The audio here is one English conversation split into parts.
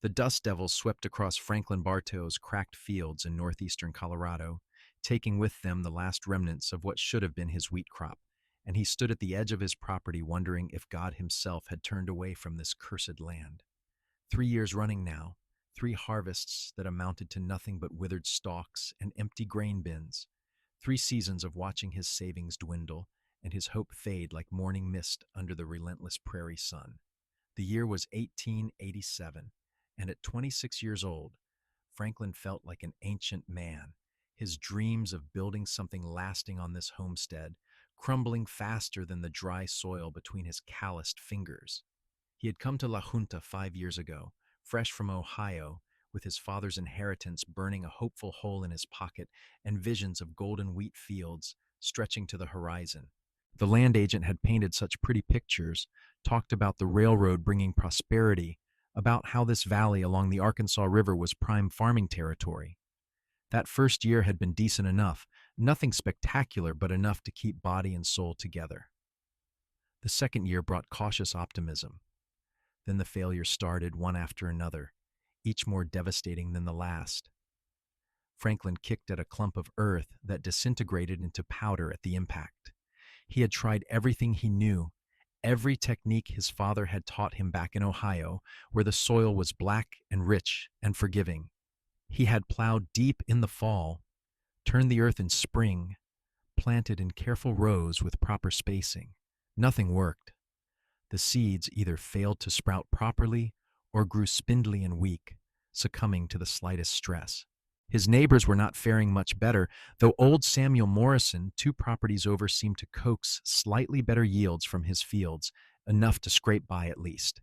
The dust devils swept across Franklin Bartow's cracked fields in northeastern Colorado, taking with them the last remnants of what should have been his wheat crop, and he stood at the edge of his property wondering if God himself had turned away from this cursed land. 3 years running now, 3 harvests that amounted to nothing but withered stalks and empty grain bins, 3 seasons of watching his savings dwindle and his hope fade like morning mist under the relentless prairie sun. The year was 1887, and at 26 years old, Franklin felt like an ancient man, his dreams of building something lasting on this homestead crumbling faster than the dry soil between his calloused fingers. He had come to La Junta 5 years ago, fresh from Ohio, with his father's inheritance burning a hopeful hole in his pocket and visions of golden wheat fields stretching to the horizon. The land agent had painted such pretty pictures, talked about the railroad bringing prosperity, about how this valley along the Arkansas River was prime farming territory. That first year had been decent enough, nothing spectacular, but enough to keep body and soul together. The second year brought cautious optimism. Then the failures started one after another, each more devastating than the last. Franklin kicked at a clump of earth that disintegrated into powder at the impact. He had tried everything he knew, every technique his father had taught him back in Ohio, where the soil was black and rich and forgiving. He had plowed deep in the fall, turned the earth in spring, planted in careful rows with proper spacing. Nothing worked. The seeds either failed to sprout properly or grew spindly and weak, succumbing to the slightest stress. His neighbors were not faring much better, though old Samuel Morrison, 2 properties over, seemed to coax slightly better yields from his fields, enough to scrape by at least.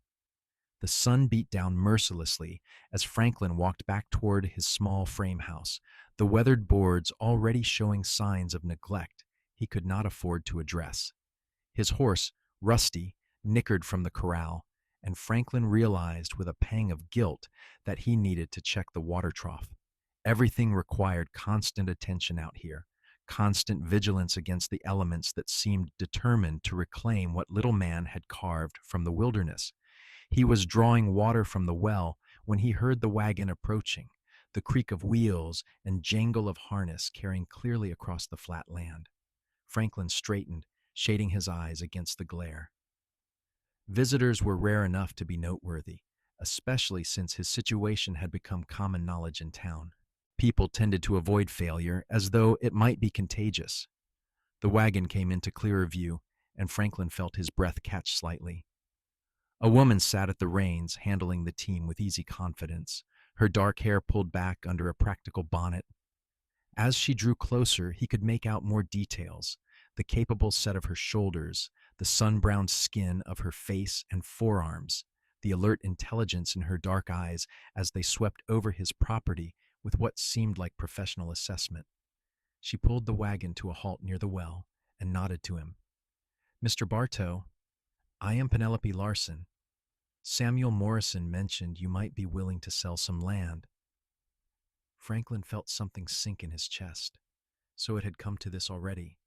The sun beat down mercilessly as Franklin walked back toward his small frame house, the weathered boards already showing signs of neglect he could not afford to address. His horse, Rusty, nickered from the corral, and Franklin realized with a pang of guilt that he needed to check the water trough. Everything required constant attention out here, constant vigilance against the elements that seemed determined to reclaim what little man had carved from the wilderness. He was drawing water from the well when he heard the wagon approaching, the creak of wheels and jangle of harness carrying clearly across the flat land. Franklin straightened, shading his eyes against the glare. Visitors were rare enough to be noteworthy, especially since his situation had become common knowledge in town. People tended to avoid failure as though it might be contagious. The wagon came into clearer view, and Franklin felt his breath catch slightly. A woman sat at the reins, handling the team with easy confidence, her dark hair pulled back under a practical bonnet. As she drew closer, he could make out more details: the capable set of her shoulders, the sun-browned skin of her face and forearms, the alert intelligence in her dark eyes as they swept over his property with what seemed like professional assessment. She pulled the wagon to a halt near the well and nodded to him. "Mr. Bartow, I am Penelope Larson. Samuel Morrison mentioned you might be willing to sell some land." Franklin felt something sink in his chest. So it had come to this already.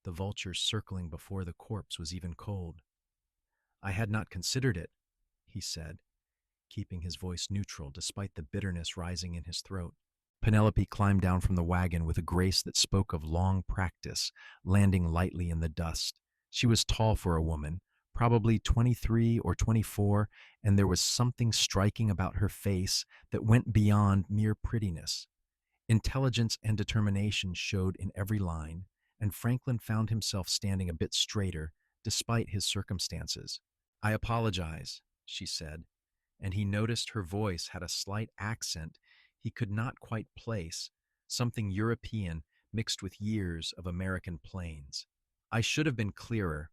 The vulture circling before the corpse was even cold. "I had not considered it," he said, keeping his voice neutral despite the bitterness rising in his throat. Penelope climbed down from the wagon with a grace that spoke of long practice, landing lightly in the dust. She was tall for a woman, probably 23 or 24, and there was something striking about her face that went beyond mere prettiness. Intelligence and determination showed in every line, and Franklin found himself standing a bit straighter despite his circumstances. "I apologize," she said, and he noticed her voice had a slight accent he could not quite place, something European mixed with years of American plains. "I should have been clearer.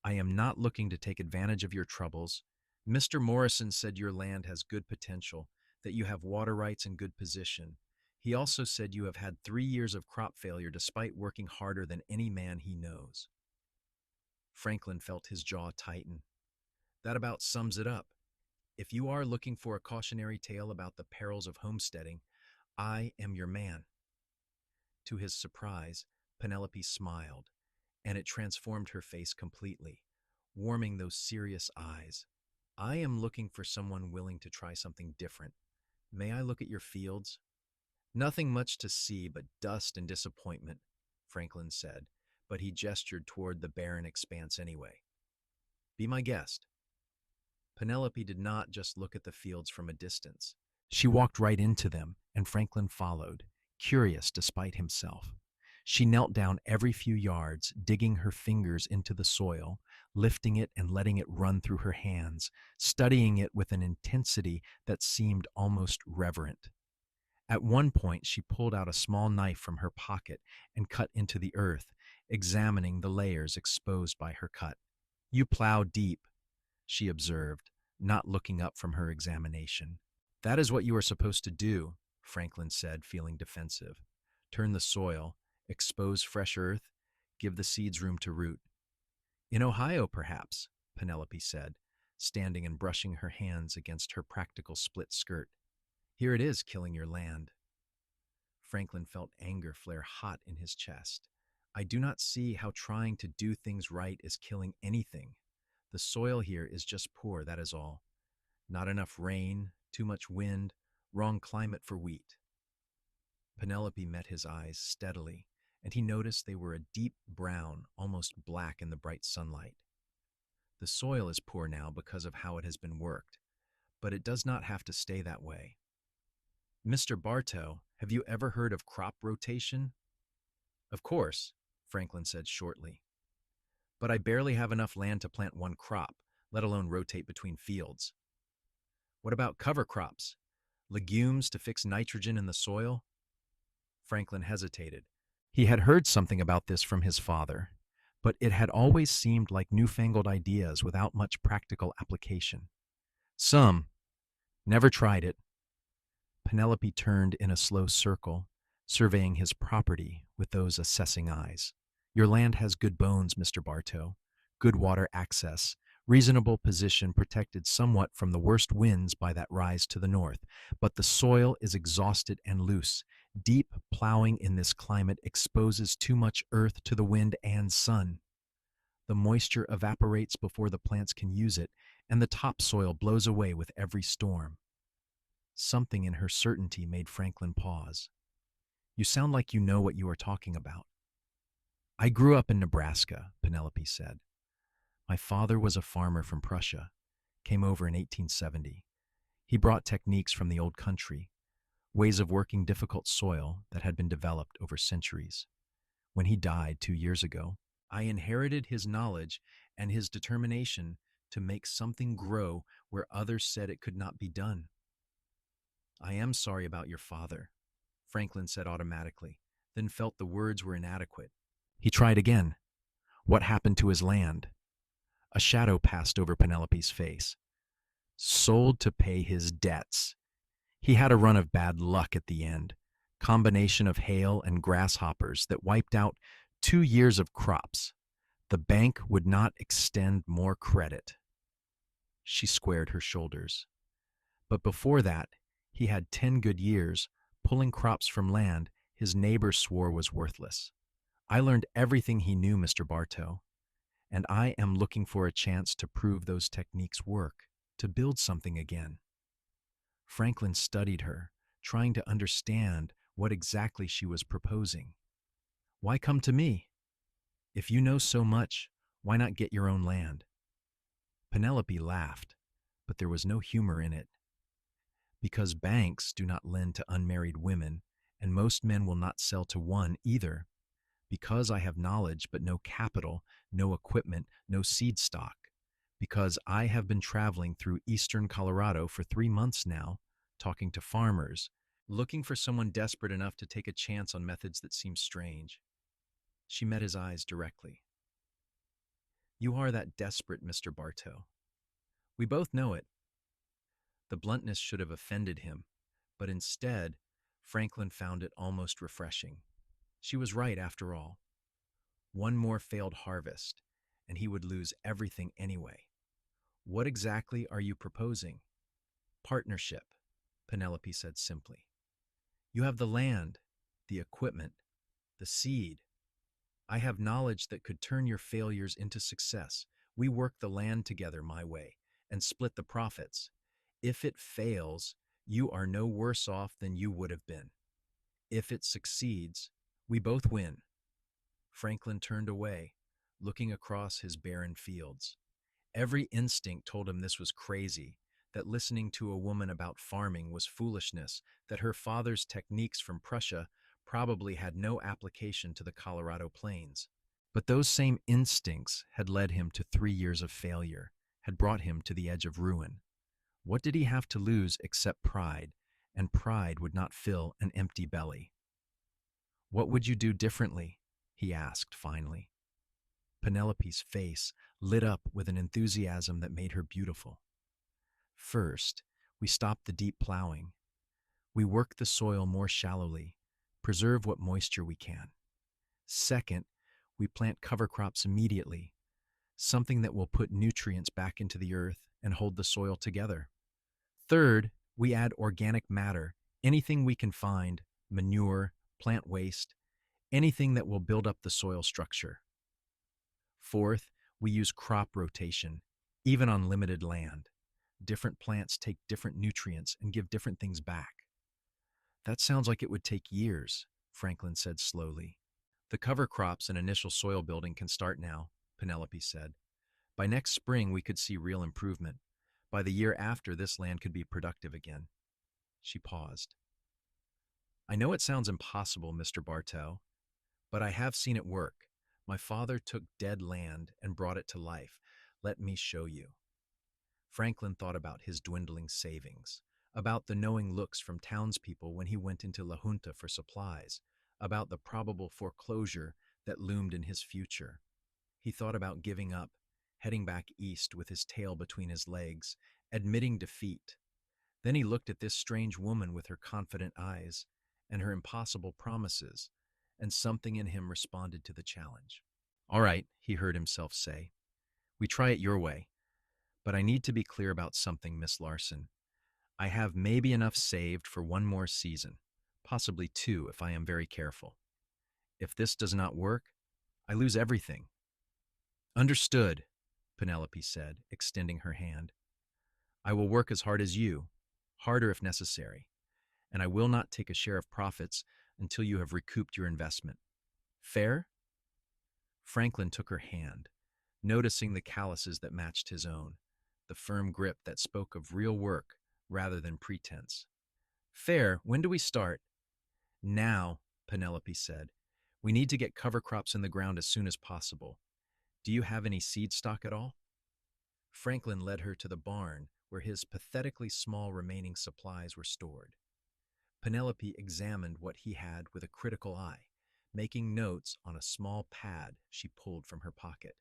I am not looking to take advantage of your troubles. Mr. Morrison said your land has good potential, that you have water rights and good position. He also said you have had 3 years of crop failure despite working harder than any man he knows." Franklin felt his jaw tighten. "That about sums it up. If you are looking for a cautionary tale about the perils of homesteading, I am your man." To his surprise, Penelope smiled, and it transformed her face completely, warming those serious eyes. I am looking for someone willing to try something different. May I look at your fields? Nothing much to see but dust and disappointment, Franklin said, but he gestured toward the barren expanse anyway. Be my guest. Penelope did not just look at the fields from a distance. She walked right into them, and Franklin followed, curious despite himself. She knelt down every few yards, digging her fingers into the soil, lifting it and letting it run through her hands, studying it with an intensity that seemed almost reverent. At one point, she pulled out a small knife from her pocket and cut into the earth, examining the layers exposed by her cut. You plow deep, she observed, not looking up from her examination. That is what you are supposed to do, Franklin said, feeling defensive. Turn the soil, expose fresh earth, give the seeds room to root. In Ohio, perhaps, Penelope said, standing and brushing her hands against her practical split skirt. Here it is, killing your land. Franklin felt anger flare hot in his chest. I do not see how trying to do things right is killing anything. The soil here is just poor, that is all. Not enough rain, too much wind, wrong climate for wheat. Penelope met his eyes steadily, and he noticed they were a deep brown, almost black in the bright sunlight. The soil is poor now because of how it has been worked, but it does not have to stay that way. Mr. Bartow, have you ever heard of crop rotation? Of course, Franklin said shortly. But I barely have enough land to plant one crop, let alone rotate between fields. What about cover crops? Legumes to fix nitrogen in the soil? Franklin hesitated. He had heard something about this from his father, but it had always seemed like newfangled ideas without much practical application. Some. Never tried it. Penelope turned in a slow circle, surveying his property with those assessing eyes. Your land has good bones, Mr. Bartow. Good water access, reasonable position protected somewhat from the worst winds by that rise to the north, but the soil is exhausted and loose. Deep plowing in this climate exposes too much earth to the wind and sun. The moisture evaporates before the plants can use it, and the topsoil blows away with every storm. Something in her certainty made Franklin pause. You sound like you know what you are talking about. I grew up in Nebraska, Penelope said. My father was a farmer from Prussia, came over in 1870. He brought techniques from the old country, ways of working difficult soil that had been developed over centuries. When he died 2 years ago, I inherited his knowledge and his determination to make something grow where others said it could not be done. I am sorry about your father, Franklin said automatically, then felt the words were inadequate. He tried again. What happened to his land? A shadow passed over Penelope's face. Sold to pay his debts. He had a run of bad luck at the end. Combination of hail and grasshoppers that wiped out 2 years of crops. The bank would not extend more credit. She squared her shoulders. But before that, he had 10 good years, pulling crops from land his neighbors swore was worthless. I learned everything he knew, Mr. Bartow, and I am looking for a chance to prove those techniques work, to build something again. Franklin studied her, trying to understand what exactly she was proposing. Why come to me? If you know so much, why not get your own land? Penelope laughed, but there was no humor in it. Because banks do not lend to unmarried women, and most men will not sell to one either. Because I have knowledge but no capital, no equipment, no seed stock. Because I have been traveling through eastern Colorado for 3 months now, talking to farmers, looking for someone desperate enough to take a chance on methods that seem strange. She met his eyes directly. You are that desperate, Mr. Bartow. We both know it. The bluntness should have offended him, but instead, Franklin found it almost refreshing. She was right, after all. One more failed harvest, and he would lose everything anyway. What exactly are you proposing? Partnership, Penelope said simply. You have the land, the equipment, the seed. I have knowledge that could turn your failures into success. We work the land together my way, and split the profits. If it fails, you are no worse off than you would have been. If it succeeds, we both win." Franklin turned away, looking across his barren fields. Every instinct told him this was crazy, that listening to a woman about farming was foolishness, that her father's techniques from Prussia probably had no application to the Colorado plains. But those same instincts had led him to 3 years of failure, had brought him to the edge of ruin. What did he have to lose except pride? And pride would not fill an empty belly. "What would you do differently?" he asked finally. Penelope's face lit up with an enthusiasm that made her beautiful. "First, we stop the deep plowing. We work the soil more shallowly, preserve what moisture we can. Second, we plant cover crops immediately, something that will put nutrients back into the earth and hold the soil together. Third, we add organic matter, anything we can find, manure, plant waste, anything that will build up the soil structure. Fourth, we use crop rotation, even on limited land. Different plants take different nutrients and give different things back." "That sounds like it would take years," Franklin said slowly. "The cover crops and initial soil building can start now," Penelope said. "By next spring, we could see real improvement. By the year after, this land could be productive again." She paused. "I know it sounds impossible, Mr. Bartow, but I have seen it work. My father took dead land and brought it to life. Let me show you." Franklin thought about his dwindling savings, about the knowing looks from townspeople when he went into La Junta for supplies, about the probable foreclosure that loomed in his future. He thought about giving up, heading back east with his tail between his legs, admitting defeat. Then he looked at this strange woman with her confident eyes and her impossible promises, and something in him responded to the challenge. "All right," he heard himself say. "We try it your way. But I need to be clear about something, Miss Larson. I have maybe enough saved for one more season, possibly two if I am very careful. If this does not work, I lose everything." "Understood," Penelope said, extending her hand. "I will work as hard as you, harder if necessary, and I will not take a share of profits until you have recouped your investment. Fair?" Franklin took her hand, noticing the calluses that matched his own, the firm grip that spoke of real work rather than pretense. "Fair. When do we start?" "Now," Penelope said. "We need to get cover crops in the ground as soon as possible. Do you have any seed stock at all?" Franklin led her to the barn where his pathetically small remaining supplies were stored. Penelope examined what he had with a critical eye, making notes on a small pad she pulled from her pocket.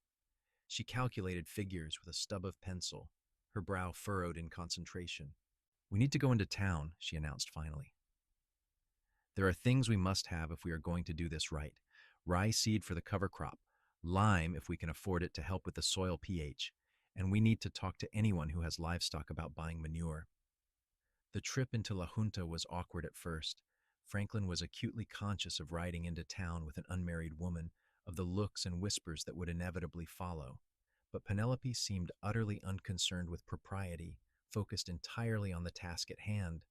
She calculated figures with a stub of pencil, her brow furrowed in concentration. "We need to go into town," she announced finally. "There are things we must have if we are going to do this right. Rye seed for the cover crop, lime if we can afford it to help with the soil pH, and we need to talk to anyone who has livestock about buying manure." The trip into La Junta was awkward at first. Franklin was acutely conscious of riding into town with an unmarried woman, of the looks and whispers that would inevitably follow. But Penelope seemed utterly unconcerned with propriety, focused entirely on the task at hand.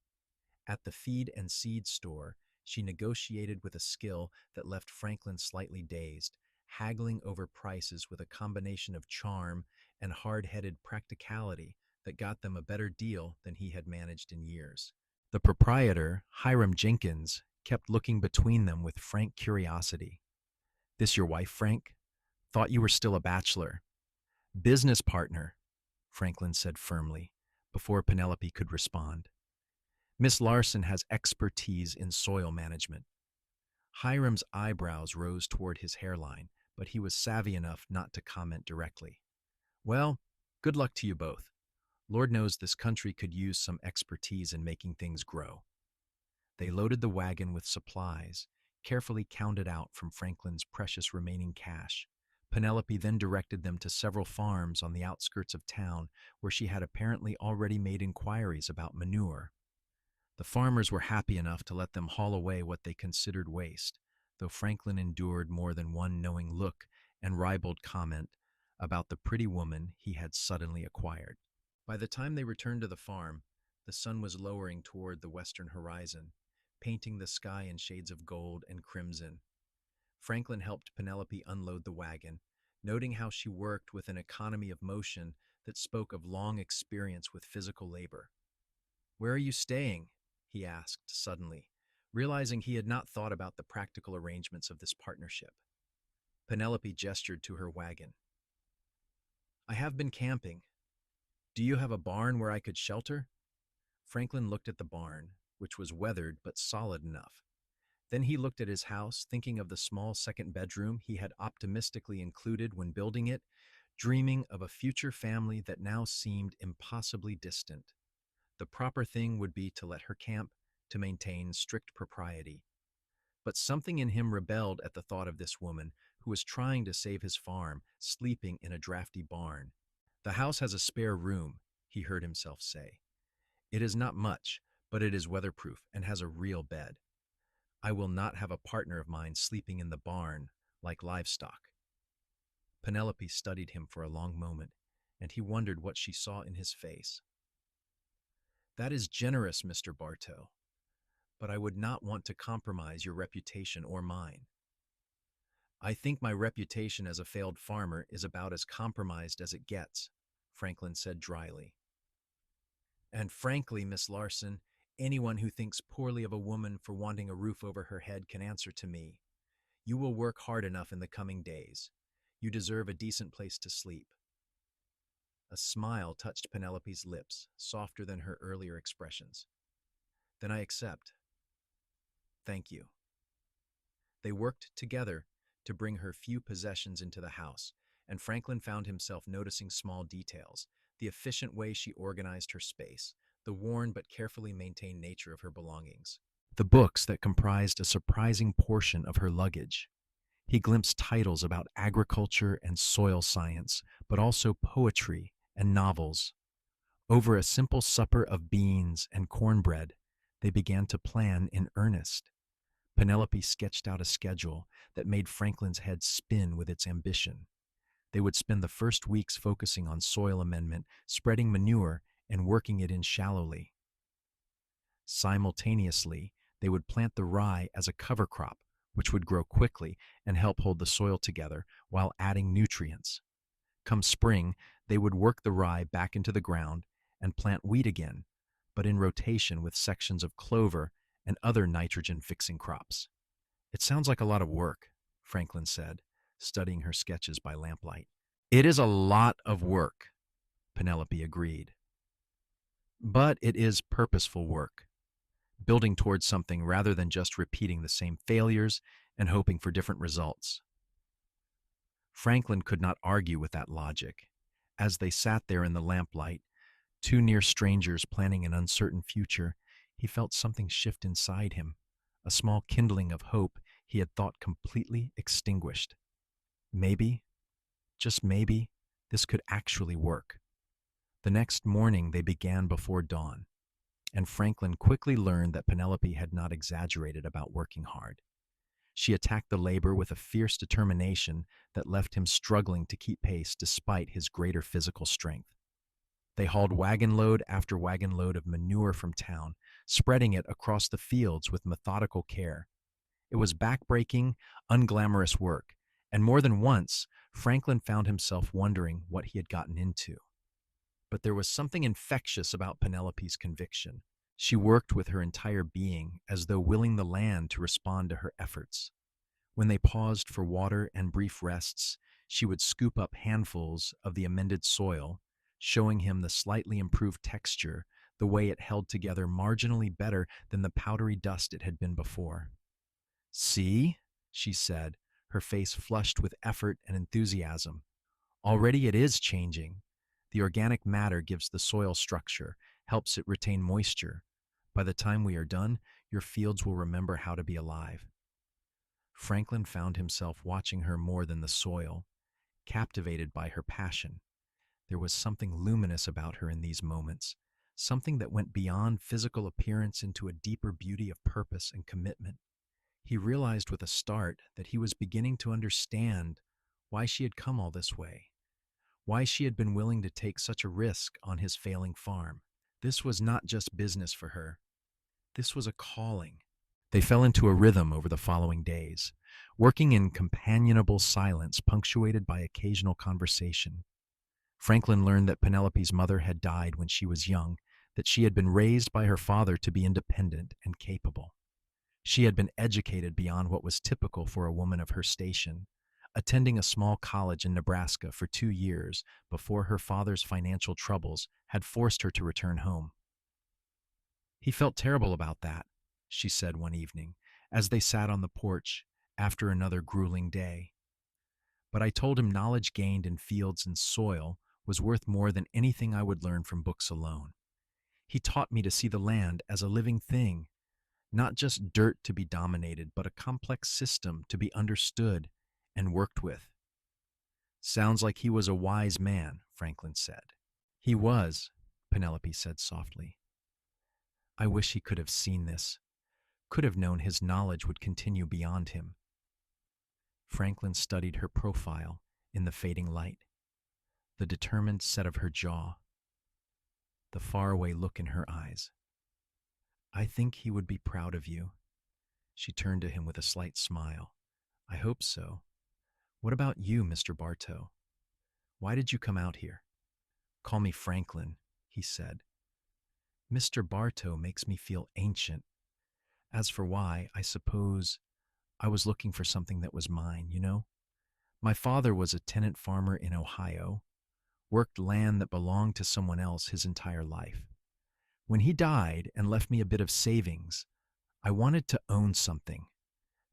At the feed and seed store, she negotiated with a skill that left Franklin slightly dazed, haggling over prices with a combination of charm and hard-headed practicality that got them a better deal than he had managed in years. The proprietor, Hiram Jenkins, kept looking between them with frank curiosity. "This your wife, Frank? Thought you were still a bachelor." "Business partner," Franklin said firmly, before Penelope could respond. "Miss Larson has expertise in soil management." Hiram's eyebrows rose toward his hairline, but he was savvy enough not to comment directly. "Well, good luck to you both. Lord knows this country could use some expertise in making things grow." They loaded the wagon with supplies, carefully counted out from Franklin's precious remaining cash. Penelope then directed them to several farms on the outskirts of town where she had apparently already made inquiries about manure. The farmers were happy enough to let them haul away what they considered waste, though Franklin endured more than one knowing look and ribald comment about the pretty woman he had suddenly acquired. By the time they returned to the farm, the sun was lowering toward the western horizon, painting the sky in shades of gold and crimson. Franklin helped Penelope unload the wagon, noting how she worked with an economy of motion that spoke of long experience with physical labor. "Where are you staying?" he asked suddenly, realizing he had not thought about the practical arrangements of this partnership. Penelope gestured to her wagon. "I have been camping. Do you have a barn where I could shelter?" Franklin looked at the barn, which was weathered but solid enough. Then he looked at his house, thinking of the small second bedroom he had optimistically included when building it, dreaming of a future family that now seemed impossibly distant. The proper thing would be to let her camp, to maintain strict propriety. But something in him rebelled at the thought of this woman who was trying to save his farm, sleeping in a drafty barn. "The house has a spare room," he heard himself say. "It is not much, but it is weatherproof and has a real bed. I will not have a partner of mine sleeping in the barn like livestock." Penelope studied him for a long moment, and he wondered what she saw in his face. "That is generous, Mr. Bartow, but I would not want to compromise your reputation or mine." "I think my reputation as a failed farmer is about as compromised as it gets," Franklin said dryly. "And frankly, Miss Larson, anyone who thinks poorly of a woman for wanting a roof over her head can answer to me. You will work hard enough in the coming days. You deserve a decent place to sleep." A smile touched Penelope's lips, softer than her earlier expressions. "Then I accept. Thank you." They worked together to bring her few possessions into the house, and Franklin found himself noticing small details: the efficient way she organized her space, the worn but carefully maintained nature of her belongings, the books that comprised a surprising portion of her luggage. He glimpsed titles about agriculture and soil science, but also poetry and novels. Over a simple supper of beans and cornbread, they began to plan in earnest. Penelope sketched out a schedule that made Franklin's head spin with its ambition. They would spend the first weeks focusing on soil amendment, spreading manure, and working it in shallowly. Simultaneously, they would plant the rye as a cover crop, which would grow quickly and help hold the soil together while adding nutrients. Come spring, they would work the rye back into the ground and plant wheat again, but in rotation with sections of clover and other nitrogen-fixing crops. "It sounds like a lot of work," Franklin said, studying her sketches by lamplight. "It is a lot of work," Penelope agreed. "But it is purposeful work, building towards something rather than just repeating the same failures and hoping for different results." Franklin could not argue with that logic. As they sat there in the lamplight, two near strangers planning an uncertain future, he felt something shift inside him, a small kindling of hope he had thought completely extinguished. Maybe, just maybe, this could actually work. The next morning they began before dawn, and Franklin quickly learned that Penelope had not exaggerated about working hard. She attacked the labor with a fierce determination that left him struggling to keep pace despite his greater physical strength. They hauled wagon load after wagon load of manure from town, spreading it across the fields with methodical care. It was backbreaking, unglamorous work, and more than once, Franklin found himself wondering what he had gotten into. But there was something infectious about Penelope's conviction. She worked with her entire being, as though willing the land to respond to her efforts. When they paused for water and brief rests, she would scoop up handfuls of the amended soil, showing him the slightly improved texture, the way it held together marginally better than the powdery dust it had been before. "See," she said, her face flushed with effort and enthusiasm. "Already it is changing. The organic matter gives the soil structure, helps it retain moisture. By the time we are done, your fields will remember how to be alive." Franklin found himself watching her more than the soil, captivated by her passion. There was something luminous about her in these moments, something that went beyond physical appearance into a deeper beauty of purpose and commitment. He realized with a start that he was beginning to understand why she had come all this way, why she had been willing to take such a risk on his failing farm. This was not just business for her. This was a calling. They fell into a rhythm over the following days, working in companionable silence punctuated by occasional conversation. Franklin learned that Penelope's mother had died when she was young, that she had been raised by her father to be independent and capable. She had been educated beyond what was typical for a woman of her station, attending a small college in Nebraska for 2 years before her father's financial troubles had forced her to return home. He felt terrible about that, she said one evening, as they sat on the porch after another grueling day. But I told him knowledge gained in fields and soil was worth more than anything I would learn from books alone. He taught me to see the land as a living thing, not just dirt to be dominated, but a complex system to be understood and worked with. Sounds like he was a wise man, Franklin said. He was, Penelope said softly. I wish he could have seen this, could have known his knowledge would continue beyond him. Franklin studied her profile in the fading light, the determined set of her jaw, the faraway look in her eyes. I think he would be proud of you. She turned to him with a slight smile. I hope so. What about you, Mr. Bartow? Why did you come out here? Call me Franklin, he said. Mr. Bartow makes me feel ancient. As for why, I suppose I was looking for something that was mine, you know? My father was a tenant farmer in Ohio, worked land that belonged to someone else his entire life. When he died and left me a bit of savings, I wanted to own something,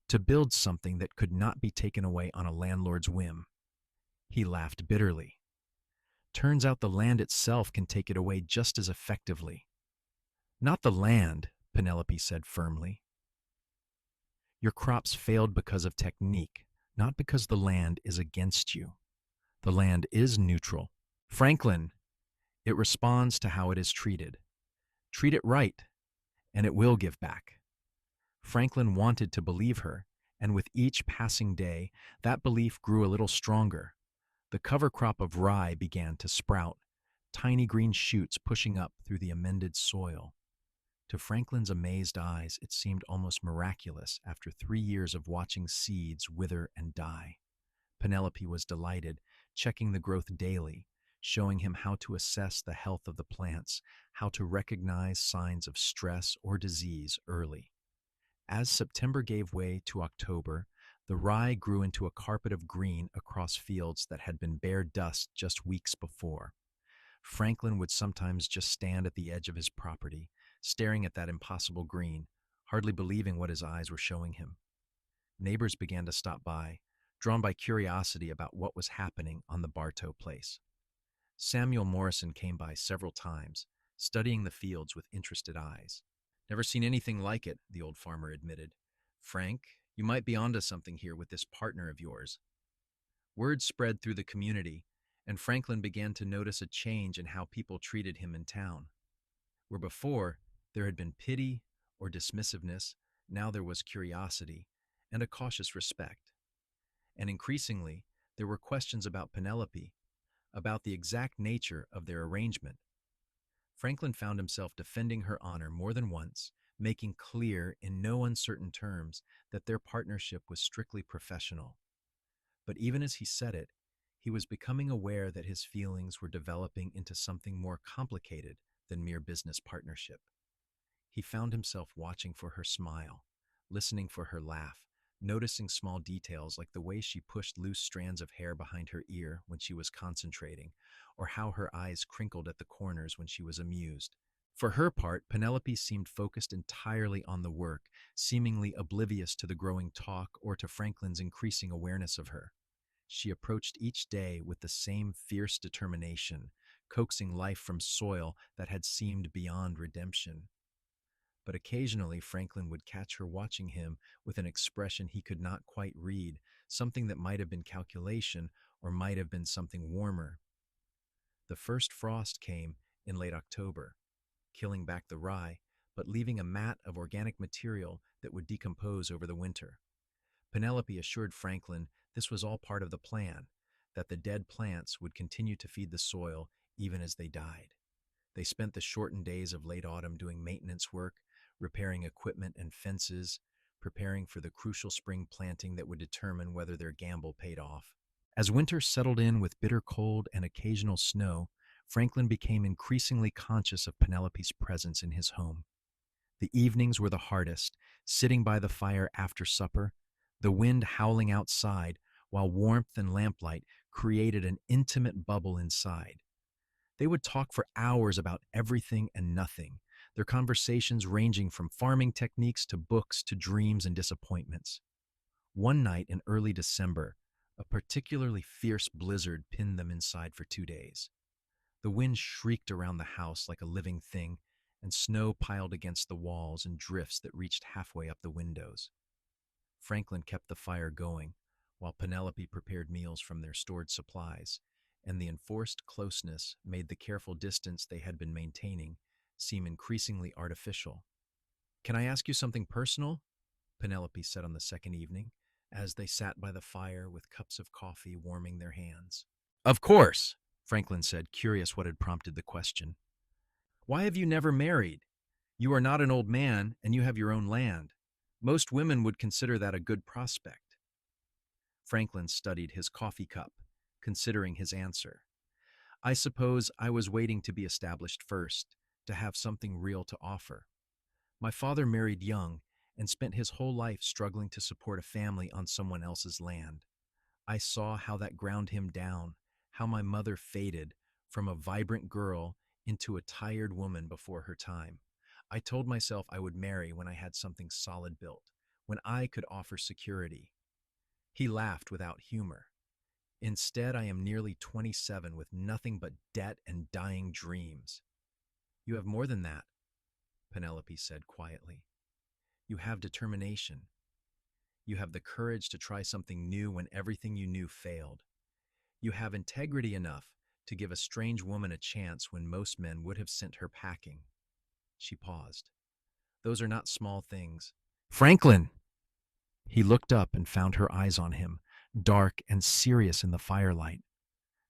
to build something that could not be taken away on a landlord's whim. He laughed bitterly. Turns out the land itself can take it away just as effectively. Not the land, Penelope said firmly. Your crops failed because of technique, not because the land is against you. The land is neutral. Franklin, it responds to how it is treated. Treat it right, and it will give back. Franklin wanted to believe her, and with each passing day, that belief grew a little stronger. The cover crop of rye began to sprout, tiny green shoots pushing up through the amended soil. To Franklin's amazed eyes, it seemed almost miraculous after 3 years of watching seeds wither and die. Penelope was delighted, checking the growth daily, showing him how to assess the health of the plants, how to recognize signs of stress or disease early. As September gave way to October, the rye grew into a carpet of green across fields that had been bare dust just weeks before. Franklin would sometimes just stand at the edge of his property, staring at that impossible green, hardly believing what his eyes were showing him. Neighbors began to stop by, drawn by curiosity about what was happening on the Bartow place. Samuel Morrison came by several times, studying the fields with interested eyes. Never seen anything like it, the old farmer admitted. Frank, you might be onto something here with this partner of yours. Word spread through the community, and Franklin began to notice a change in how people treated him in town. Where before there had been pity or dismissiveness, now there was curiosity and a cautious respect. And increasingly, there were questions about Penelope, about the exact nature of their arrangement. Franklin found himself defending her honor more than once, making clear in no uncertain terms that their partnership was strictly professional. But even as he said it, he was becoming aware that his feelings were developing into something more complicated than mere business partnership. He found himself watching for her smile, listening for her laugh, noticing small details like the way she pushed loose strands of hair behind her ear when she was concentrating, or how her eyes crinkled at the corners when she was amused. For her part, Penelope seemed focused entirely on the work, seemingly oblivious to the growing talk or to Franklin's increasing awareness of her. She approached each day with the same fierce determination, coaxing life from soil that had seemed beyond redemption. But occasionally Franklin would catch her watching him with an expression he could not quite read, something that might have been calculation or might have been something warmer. The first frost came in late October, killing back the rye, but leaving a mat of organic material that would decompose over the winter. Penelope assured Franklin this was all part of the plan, that the dead plants would continue to feed the soil even as they died. They spent the shortened days of late autumn doing maintenance work, repairing equipment and fences, preparing for the crucial spring planting that would determine whether their gamble paid off. As winter settled in with bitter cold and occasional snow, Franklin became increasingly conscious of Penelope's presence in his home. The evenings were the hardest, sitting by the fire after supper, the wind howling outside, while warmth and lamplight created an intimate bubble inside. They would talk for hours about everything and nothing, their conversations ranging from farming techniques to books to dreams and disappointments. One night in early December, a particularly fierce blizzard pinned them inside for 2 days. The wind shrieked around the house like a living thing, and snow piled against the walls in drifts that reached halfway up the windows. Franklin kept the fire going, while Penelope prepared meals from their stored supplies, and the enforced closeness made the careful distance they had been maintaining seem increasingly artificial. "Can I ask you something personal?" Penelope said on the second evening, as they sat by the fire with cups of coffee warming their hands. "Of course," Franklin said, curious what had prompted the question. "Why have you never married? You are not an old man, and you have your own land. Most women would consider that a good prospect." Franklin studied his coffee cup, considering his answer. "I suppose I was waiting to be established first, to have something real to offer. My father married young and spent his whole life struggling to support a family on someone else's land. I saw how that ground him down, how my mother faded from a vibrant girl into a tired woman before her time. I told myself I would marry when I had something solid built, when I could offer security." He laughed without humor. "Instead, I am nearly 27 with nothing but debt and dying dreams." "You have more than that," Penelope said quietly. "You have determination. You have the courage to try something new when everything you knew failed. You have integrity enough to give a strange woman a chance when most men would have sent her packing." She paused. "Those are not small things." "Franklin!" He looked up and found her eyes on him, dark and serious in the firelight.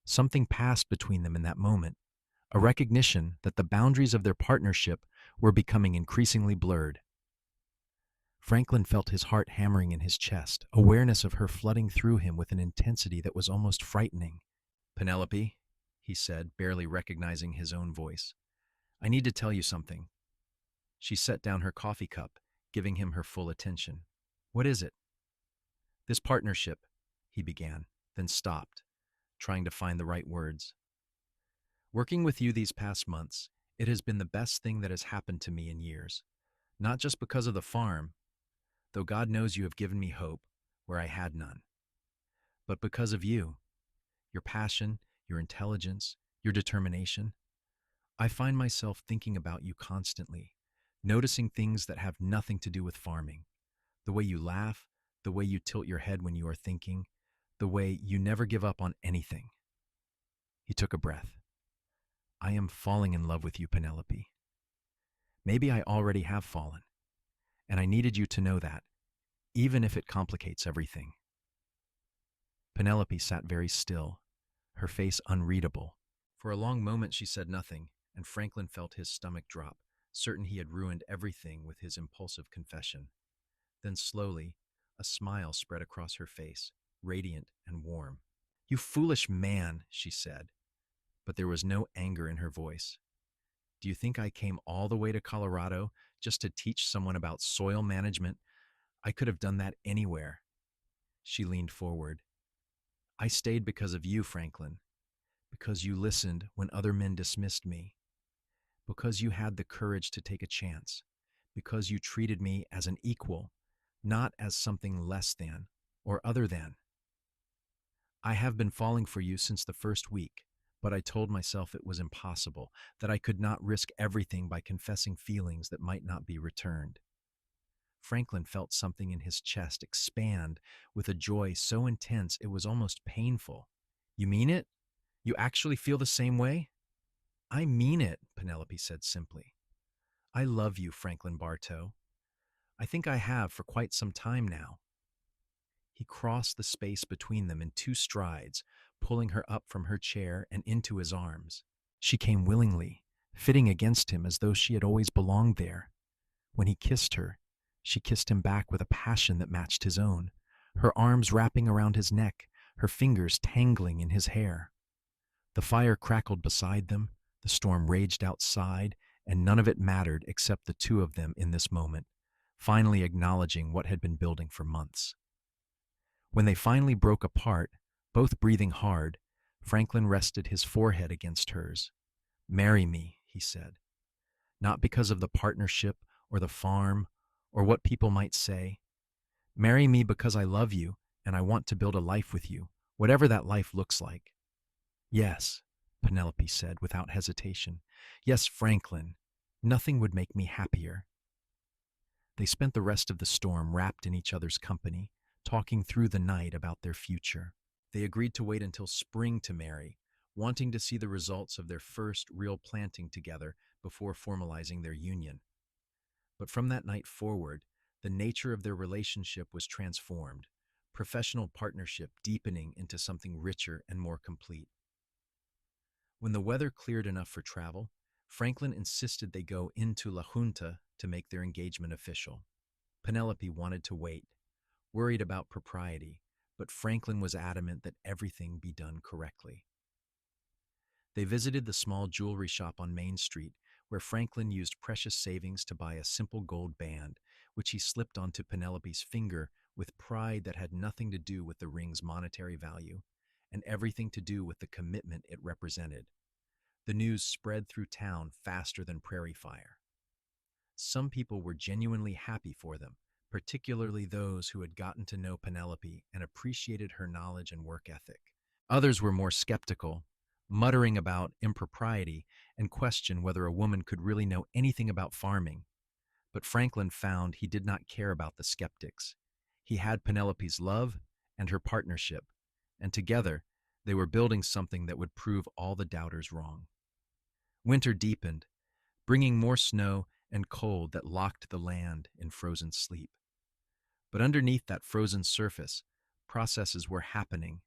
Something passed between them in that moment, a recognition that the boundaries of their partnership were becoming increasingly blurred. Franklin felt his heart hammering in his chest, awareness of her flooding through him with an intensity that was almost frightening. "Penelope," he said, barely recognizing his own voice, "I need to tell you something." She set down her coffee cup, giving him her full attention. "What is it?" "This partnership," he began, then stopped, trying to find the right words. "Working with you these past months, it has been the best thing that has happened to me in years. Not just because of the farm, though God knows you have given me hope where I had none, but because of you, your passion, your intelligence, your determination. I find myself thinking about you constantly, noticing things that have nothing to do with farming. The way you laugh, the way you tilt your head when you are thinking, the way you never give up on anything." He took a breath. "I am falling in love with you, Penelope. Maybe I already have fallen, and I needed you to know that, even if it complicates everything." Penelope sat very still, her face unreadable. For a long moment she said nothing, and Franklin felt his stomach drop, certain he had ruined everything with his impulsive confession. Then slowly, a smile spread across her face, radiant and warm. "You foolish man," she said, but there was no anger in her voice. "Do you think I came all the way to Colorado just to teach someone about soil management? I could have done that anywhere." She leaned forward. "I stayed because of you, Franklin, because you listened when other men dismissed me, because you had the courage to take a chance, because you treated me as an equal, not as something less than or other than. I have been falling for you since the first week, but I told myself it was impossible, that I could not risk everything by confessing feelings that might not be returned." Franklin felt something in his chest expand with a joy so intense it was almost painful. "You mean it? You actually feel the same way?" "I mean it," Penelope said simply. "I love you, Franklin Bartow. I think I have for quite some time now." He crossed the space between them in 2 strides, pulling her up from her chair and into his arms. She came willingly, fitting against him as though she had always belonged there. When he kissed her, she kissed him back with a passion that matched his own, her arms wrapping around his neck, her fingers tangling in his hair. The fire crackled beside them, the storm raged outside, and none of it mattered except the two of them in this moment, finally acknowledging what had been building for months. When they finally broke apart, both breathing hard, Franklin rested his forehead against hers. "Marry me," he said. "Not because of the partnership or the farm or what people might say. Marry me because I love you and I want to build a life with you, whatever that life looks like." "Yes," Penelope said without hesitation. "Yes, Franklin. Nothing would make me happier." They spent the rest of the storm wrapped in each other's company, talking through the night about their future. They agreed to wait until spring to marry, wanting to see the results of their first real planting together before formalizing their union. But from that night forward, the nature of their relationship was transformed, professional partnership deepening into something richer and more complete. When the weather cleared enough for travel, Franklin insisted they go into La Junta to make their engagement official. Penelope wanted to wait, worried about propriety, but Franklin was adamant that everything be done correctly. They visited the small jewelry shop on Main Street, where Franklin used precious savings to buy a simple gold band, which he slipped onto Penelope's finger with pride that had nothing to do with the ring's monetary value, and everything to do with the commitment it represented. The news spread through town faster than prairie fire. Some people were genuinely happy for them, particularly those who had gotten to know Penelope and appreciated her knowledge and work ethic. Others were more skeptical, muttering about impropriety and questioned whether a woman could really know anything about farming. But Franklin found he did not care about the skeptics. He had Penelope's love and her partnership, and together they were building something that would prove all the doubters wrong. Winter deepened, bringing more snow and cold that locked the land in frozen sleep. But underneath that frozen surface, processes were happening.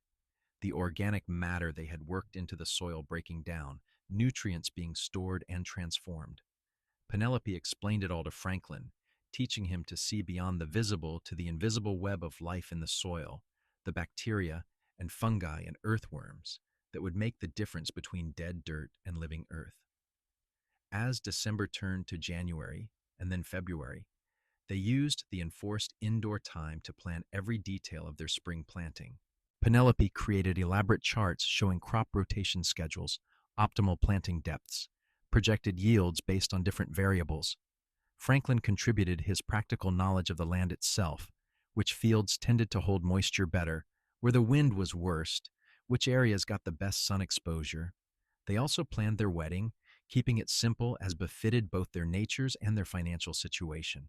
The organic matter they had worked into the soil breaking down, nutrients being stored and transformed. Penelope explained it all to Franklin, teaching him to see beyond the visible to the invisible web of life in the soil, the bacteria and fungi and earthworms that would make the difference between dead dirt and living earth. As December turned to January and then February, they used the enforced indoor time to plan every detail of their spring planting. Penelope created elaborate charts showing crop rotation schedules, optimal planting depths, projected yields based on different variables. Franklin contributed his practical knowledge of the land itself, which fields tended to hold moisture better, where the wind was worst, which areas got the best sun exposure. They also planned their wedding, keeping it simple as befitted both their natures and their financial situation.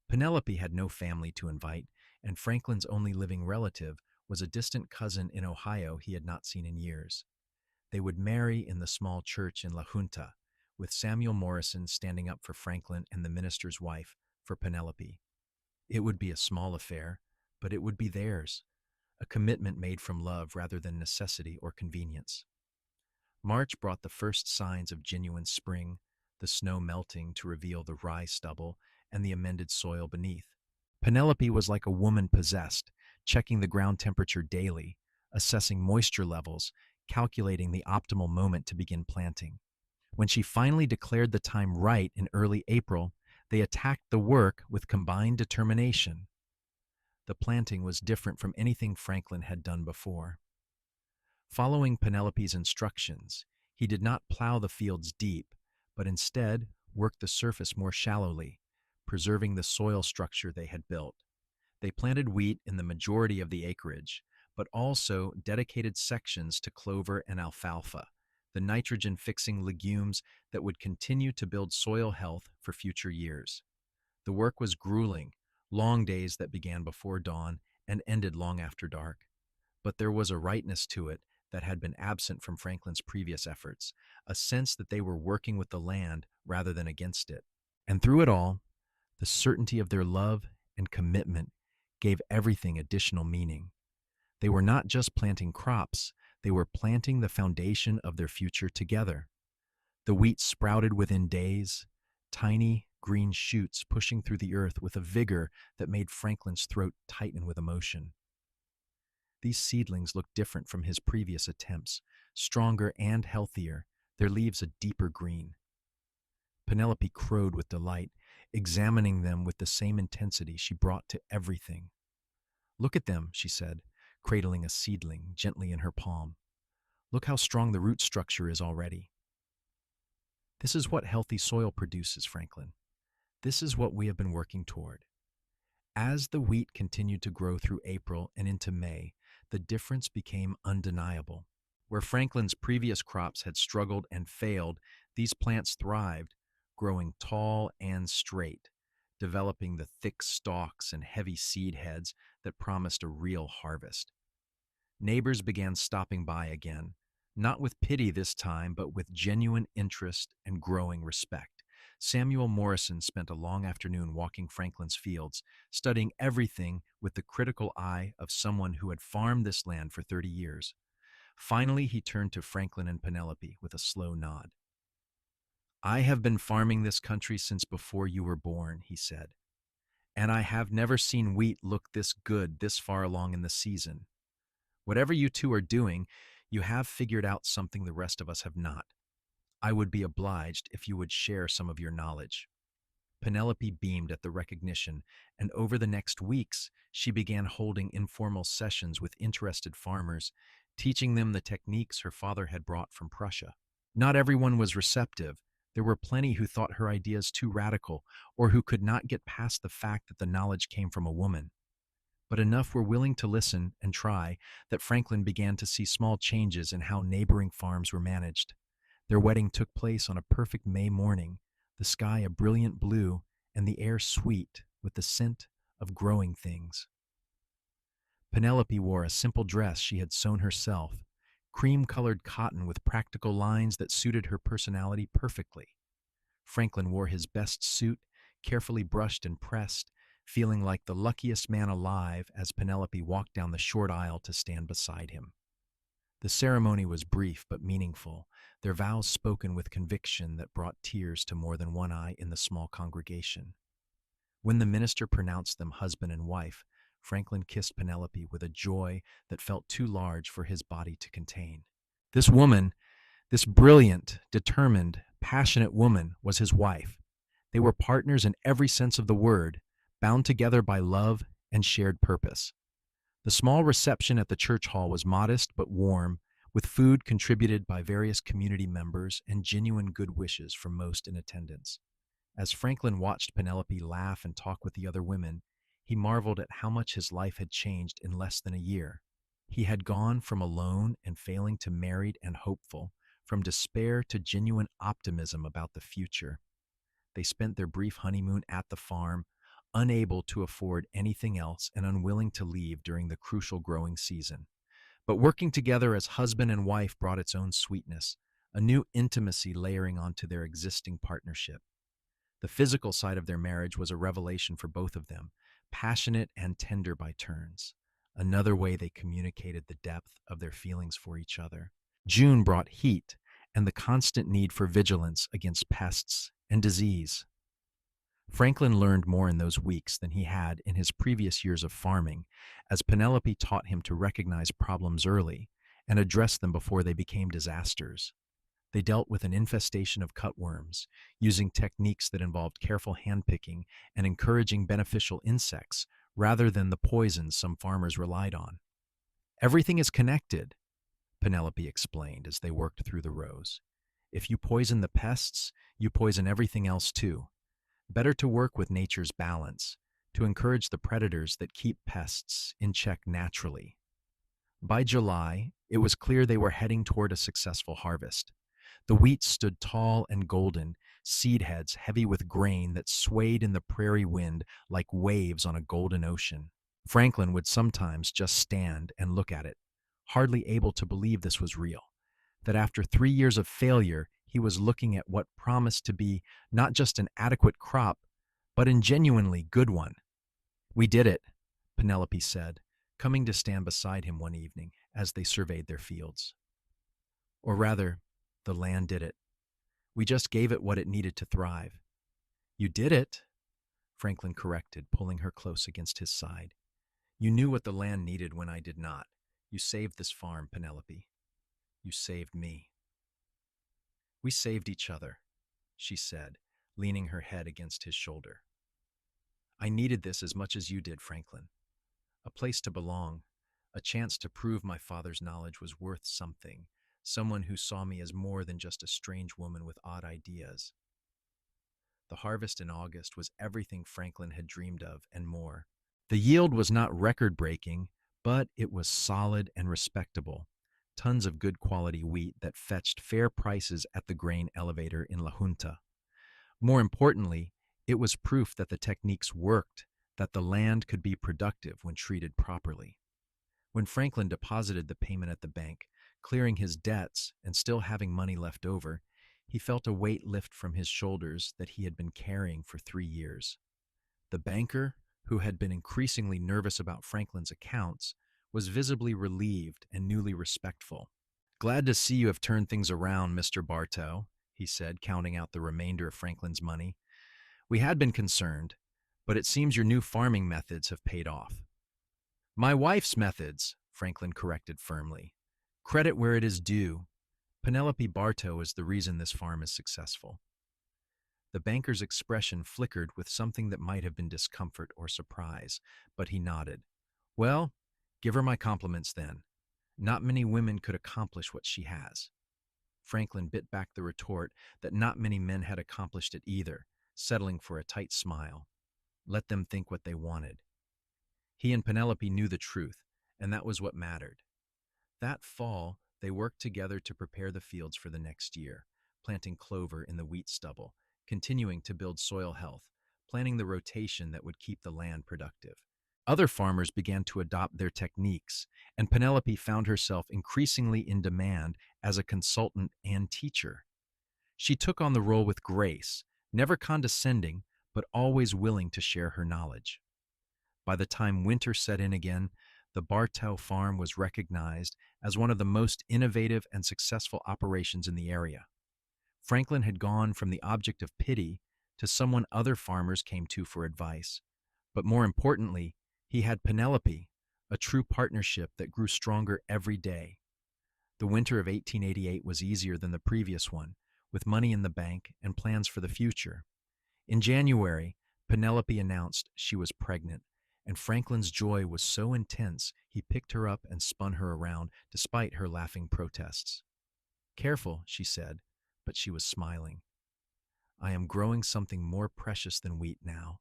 Penelope had no family to invite, and Franklin's only living relative was a distant cousin in Ohio he had not seen in years. They would marry in the small church in La Junta, with Samuel Morrison standing up for Franklin and the minister's wife for Penelope. It would be a small affair, but it would be theirs, a commitment made from love rather than necessity or convenience. March brought the first signs of genuine spring, the snow melting to reveal the rye stubble and the amended soil beneath. Penelope was like a woman possessed, checking the ground temperature daily, assessing moisture levels, calculating the optimal moment to begin planting. When she finally declared the time right in early April, they attacked the work with combined determination. The planting was different from anything Franklin had done before. Following Penelope's instructions, he did not plow the fields deep, but instead worked the surface more shallowly, preserving the soil structure they had built. They planted wheat in the majority of the acreage, but also dedicated sections to clover and alfalfa, the nitrogen-fixing legumes that would continue to build soil health for future years. The work was grueling, long days that began before dawn and ended long after dark. But there was a rightness to it that had been absent from Franklin's previous efforts, a sense that they were working with the land rather than against it. And through it all, the certainty of their love and commitment gave everything additional meaning. They were not just planting crops, They were planting the foundation of their future together. The wheat sprouted within days, tiny green shoots pushing through the earth with a vigor that made Franklin's throat tighten with emotion. These seedlings looked different from his previous attempts, stronger and healthier, their leaves a deeper green. Penelope crowed with delight, examining them with the same intensity she brought to everything. "Look at them," she said, cradling a seedling gently in her palm. "Look how strong the root structure is already." "This is what healthy soil produces, Franklin. This is what we have been working toward." As the wheat continued to grow through April and into May, the difference became undeniable. Where Franklin's previous crops had struggled and failed, these plants thrived, growing tall and straight, developing the thick stalks and heavy seed heads that promised a real harvest. Neighbors began stopping by again, not with pity this time, but with genuine interest and growing respect. Samuel Morrison spent a long afternoon walking Franklin's fields, studying everything with the critical eye of someone who had farmed this land for 30 years. Finally, he turned to Franklin and Penelope with a slow nod. "I have been farming this country since before you were born," he said, "and I have never seen wheat look this good this far along in the season. Whatever you two are doing, you have figured out something the rest of us have not. I would be obliged if you would share some of your knowledge." Penelope beamed at the recognition, and over the next weeks, she began holding informal sessions with interested farmers, teaching them the techniques her father had brought from Prussia. Not everyone was receptive. There were plenty who thought her ideas too radical, or who could not get past the fact that the knowledge came from a woman. But enough were willing to listen and try that Franklin began to see small changes in how neighboring farms were managed. Their wedding took place on a perfect May morning, the sky a brilliant blue and the air sweet with the scent of growing things. Penelope wore a simple dress she had sewn herself, cream-colored cotton with practical lines that suited her personality perfectly. Franklin wore his best suit, carefully brushed and pressed, feeling like the luckiest man alive as Penelope walked down the short aisle to stand beside him. The ceremony was brief but meaningful, their vows spoken with conviction that brought tears to more than one eye in the small congregation. When the minister pronounced them husband and wife, Franklin kissed Penelope with a joy that felt too large for his body to contain. This woman, this brilliant, determined, passionate woman, was his wife. They were partners in every sense of the word, bound together by love and shared purpose. The small reception at the church hall was modest but warm, with food contributed by various community members and genuine good wishes from most in attendance. As Franklin watched Penelope laugh and talk with the other women, he marveled at how much his life had changed in less than a year. He had gone from alone and failing to married and hopeful, from despair to genuine optimism about the future. They spent their brief honeymoon at the farm, unable to afford anything else and unwilling to leave during the crucial growing season. But working together as husband and wife brought its own sweetness, a new intimacy layering onto their existing partnership. The physical side of their marriage was a revelation for both of them, passionate and tender by turns, another way they communicated the depth of their feelings for each other. June brought heat and the constant need for vigilance against pests and disease. Franklin learned more in those weeks than he had in his previous years of farming, as Penelope taught him to recognize problems early and address them before they became disasters. They dealt with an infestation of cutworms, using techniques that involved careful handpicking and encouraging beneficial insects rather than the poisons some farmers relied on. "Everything is connected," Penelope explained as they worked through the rows. "If you poison the pests, you poison everything else too. Better to work with nature's balance, to encourage the predators that keep pests in check naturally." By July, it was clear they were heading toward a successful harvest. The wheat stood tall and golden, seed heads heavy with grain that swayed in the prairie wind like waves on a golden ocean. Franklin would sometimes just stand and look at it, hardly able to believe this was real, that after 3 years of failure, he was looking at what promised to be not just an adequate crop, but a genuinely good one. "We did it," Penelope said, coming to stand beside him one evening, as they surveyed their fields. Or rather, the land did it. We just gave it what it needed to thrive. You did it, Franklin corrected, pulling her close against his side. You knew what the land needed when I did not. You saved this farm, Penelope. You saved me. We saved each other, she said, leaning her head against his shoulder. I needed this as much as you did, Franklin. A place to belong, a chance to prove my father's knowledge was worth something, someone who saw me as more than just a strange woman with odd ideas. The harvest in August was everything Franklin had dreamed of and more. The yield was not record-breaking, but it was solid and respectable. Tons of good quality wheat that fetched fair prices at the grain elevator in La Junta. More importantly, it was proof that the techniques worked, that the land could be productive when treated properly. When Franklin deposited the payment at the bank, clearing his debts and still having money left over, he felt a weight lift from his shoulders that he had been carrying for 3 years. The banker, who had been increasingly nervous about Franklin's accounts, was visibly relieved and newly respectful. Glad to see you have turned things around, Mr. Bartow, he said, counting out the remainder of Franklin's money. We had been concerned, but it seems your new farming methods have paid off. My wife's methods, Franklin corrected firmly. Credit where it is due. Penelope Bartow is the reason this farm is successful. The banker's expression flickered with something that might have been discomfort or surprise, but he nodded. Well, give her my compliments then. Not many women could accomplish what she has. Franklin bit back the retort that not many men had accomplished it either, settling for a tight smile. Let them think what they wanted. He and Penelope knew the truth, and that was what mattered. That fall, they worked together to prepare the fields for the next year, planting clover in the wheat stubble, continuing to build soil health, planning the rotation that would keep the land productive. Other farmers began to adopt their techniques, and Penelope found herself increasingly in demand as a consultant and teacher. She took on the role with grace, never condescending, but always willing to share her knowledge. By the time winter set in again, the Bartow farm was recognized as one of the most innovative and successful operations in the area. Franklin had gone from the object of pity to someone other farmers came to for advice. But more importantly, he had Penelope, a true partnership that grew stronger every day. The winter of 1888 was easier than the previous one, with money in the bank and plans for the future. In January, Penelope announced she was pregnant, and Franklin's joy was so intense he picked her up and spun her around despite her laughing protests. Careful, she said, but she was smiling. I am growing something more precious than wheat now.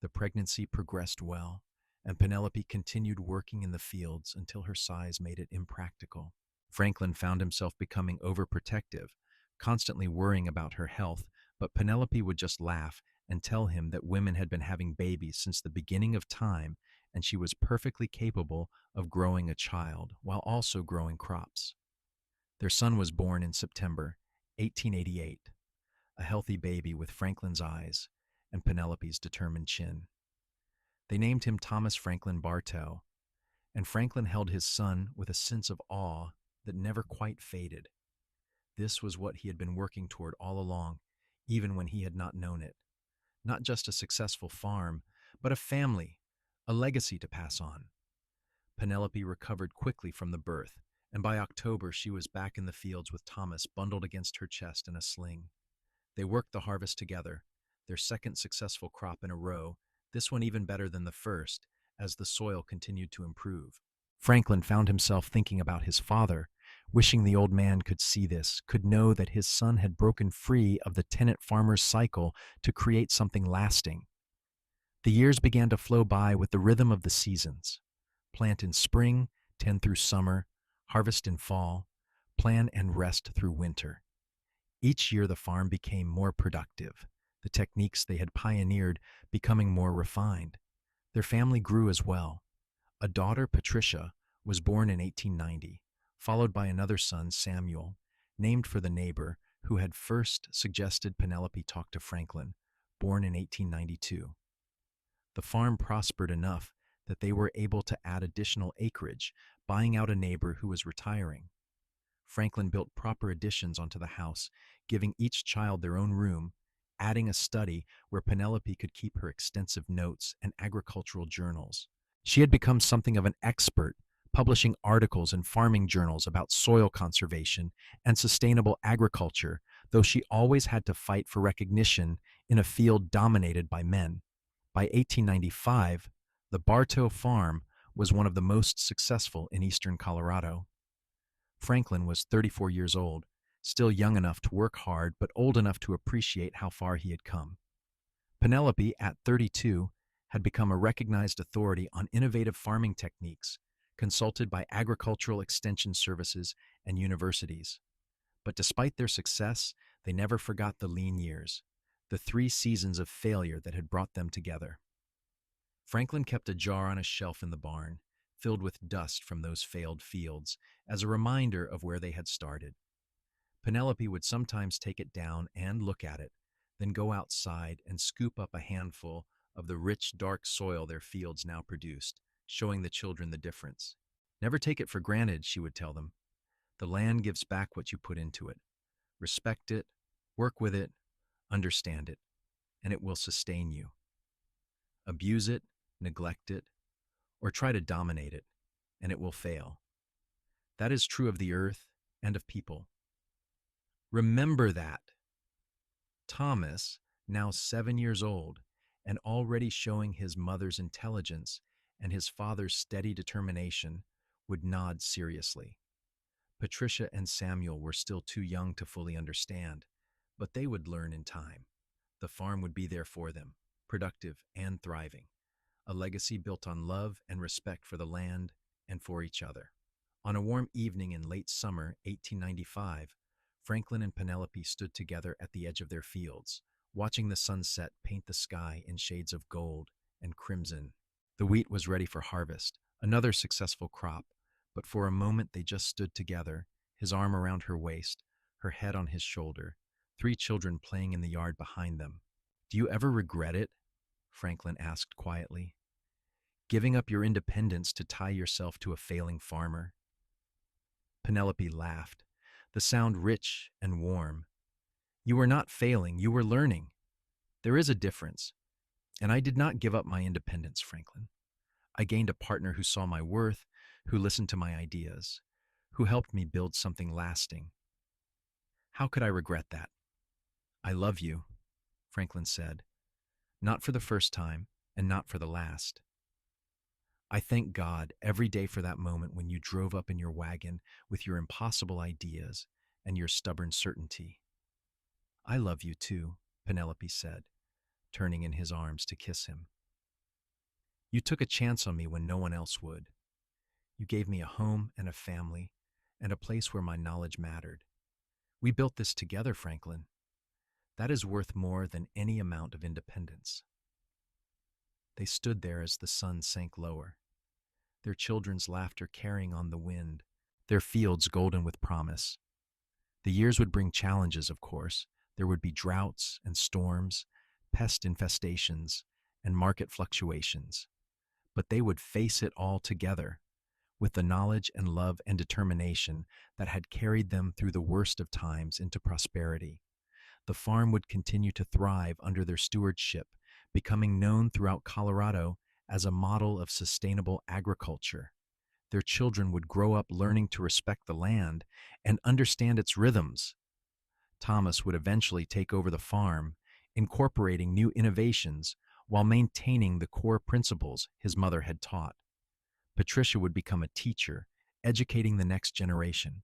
The pregnancy progressed well, and Penelope continued working in the fields until her size made it impractical. Franklin found himself becoming overprotective, constantly worrying about her health, but Penelope would just laugh and tell him that women had been having babies since the beginning of time, and she was perfectly capable of growing a child while also growing crops. Their son was born in September 1888, a healthy baby with Franklin's eyes and Penelope's determined chin. They named him Thomas Franklin Bartow, and Franklin held his son with a sense of awe that never quite faded. This was what he had been working toward all along, even when he had not known it. Not just a successful farm, but a family, a legacy to pass on. Penelope recovered quickly from the birth, and by October she was back in the fields with Thomas bundled against her chest in a sling. They worked the harvest together, their second successful crop in a row, this one even better than the first, as the soil continued to improve. Franklin found himself thinking about his father, wishing the old man could see this, could know that his son had broken free of the tenant farmer's cycle to create something lasting. The years began to flow by with the rhythm of the seasons. Plant in spring, tend through summer, harvest in fall, plan and rest through winter. Each year the farm became more productive, the techniques they had pioneered becoming more refined. Their family grew as well. A daughter, Patricia, was born in 1890, followed by another son, Samuel, named for the neighbor who had first suggested Penelope talk to Franklin, born in 1892. The farm prospered enough that they were able to add additional acreage, buying out a neighbor who was retiring. Franklin built proper additions onto the house, giving each child their own room, adding a study where Penelope could keep her extensive notes and agricultural journals. She had become something of an expert, publishing articles in farming journals about soil conservation and sustainable agriculture, though she always had to fight for recognition in a field dominated by men. By 1895, the Bartow farm was one of the most successful in eastern Colorado. Franklin was 34 years old, still young enough to work hard but old enough to appreciate how far he had come. Penelope, at 32, had become a recognized authority on innovative farming techniques, consulted by agricultural extension services and universities. But despite their success, they never forgot the lean years, the 3 seasons of failure that had brought them together. Franklin kept a jar on a shelf in the barn, filled with dust from those failed fields, as a reminder of where they had started. Penelope would sometimes take it down and look at it, then go outside and scoop up a handful of the rich, dark soil their fields now produced, showing the children the difference. Never take it for granted, she would tell them. The land gives back what you put into it. Respect it, work with it, understand it, and it will sustain you. Abuse it, neglect it, or try to dominate it, and it will fail. That is true of the earth and of people. Remember that. Thomas, now 7 years old, and already showing his mother's intelligence and his father's steady determination, would nod seriously. Patricia and Samuel were still too young to fully understand, but they would learn in time. The farm would be there for them, productive and thriving, a legacy built on love and respect for the land and for each other. On a warm evening in late summer 1895, Franklin and Penelope stood together at the edge of their fields, watching the sunset paint the sky in shades of gold and crimson. The wheat was ready for harvest, another successful crop, but for a moment they just stood together, his arm around her waist, her head on his shoulder, 3 children playing in the yard behind them. "Do you ever regret it?" Franklin asked quietly. "Giving up your independence to tie yourself to a failing farmer?" Penelope laughed, the sound rich and warm. "You were not failing, you were learning. There is a difference. And I did not give up my independence, Franklin. I gained a partner who saw my worth, who listened to my ideas, who helped me build something lasting. How could I regret that?" "I love you," Franklin said, "not for the first time and not for the last. I thank God every day for that moment when you drove up in your wagon with your impossible ideas and your stubborn certainty." "I love you too," Penelope said, turning in his arms to kiss him. "You took a chance on me when no one else would. You gave me a home and a family and a place where my knowledge mattered. We built this together, Franklin. That is worth more than any amount of independence." They stood there as the sun sank lower, their children's laughter carrying on the wind, their fields golden with promise. The years would bring challenges, of course. There would be droughts and storms, pest infestations, and market fluctuations. But they would face it all together, with the knowledge and love and determination that had carried them through the worst of times into prosperity. The farm would continue to thrive under their stewardship, becoming known throughout Colorado as a model of sustainable agriculture. Their children would grow up learning to respect the land and understand its rhythms. Thomas would eventually take over the farm, incorporating new innovations while maintaining the core principles his mother had taught. Patricia would become a teacher, educating the next generation.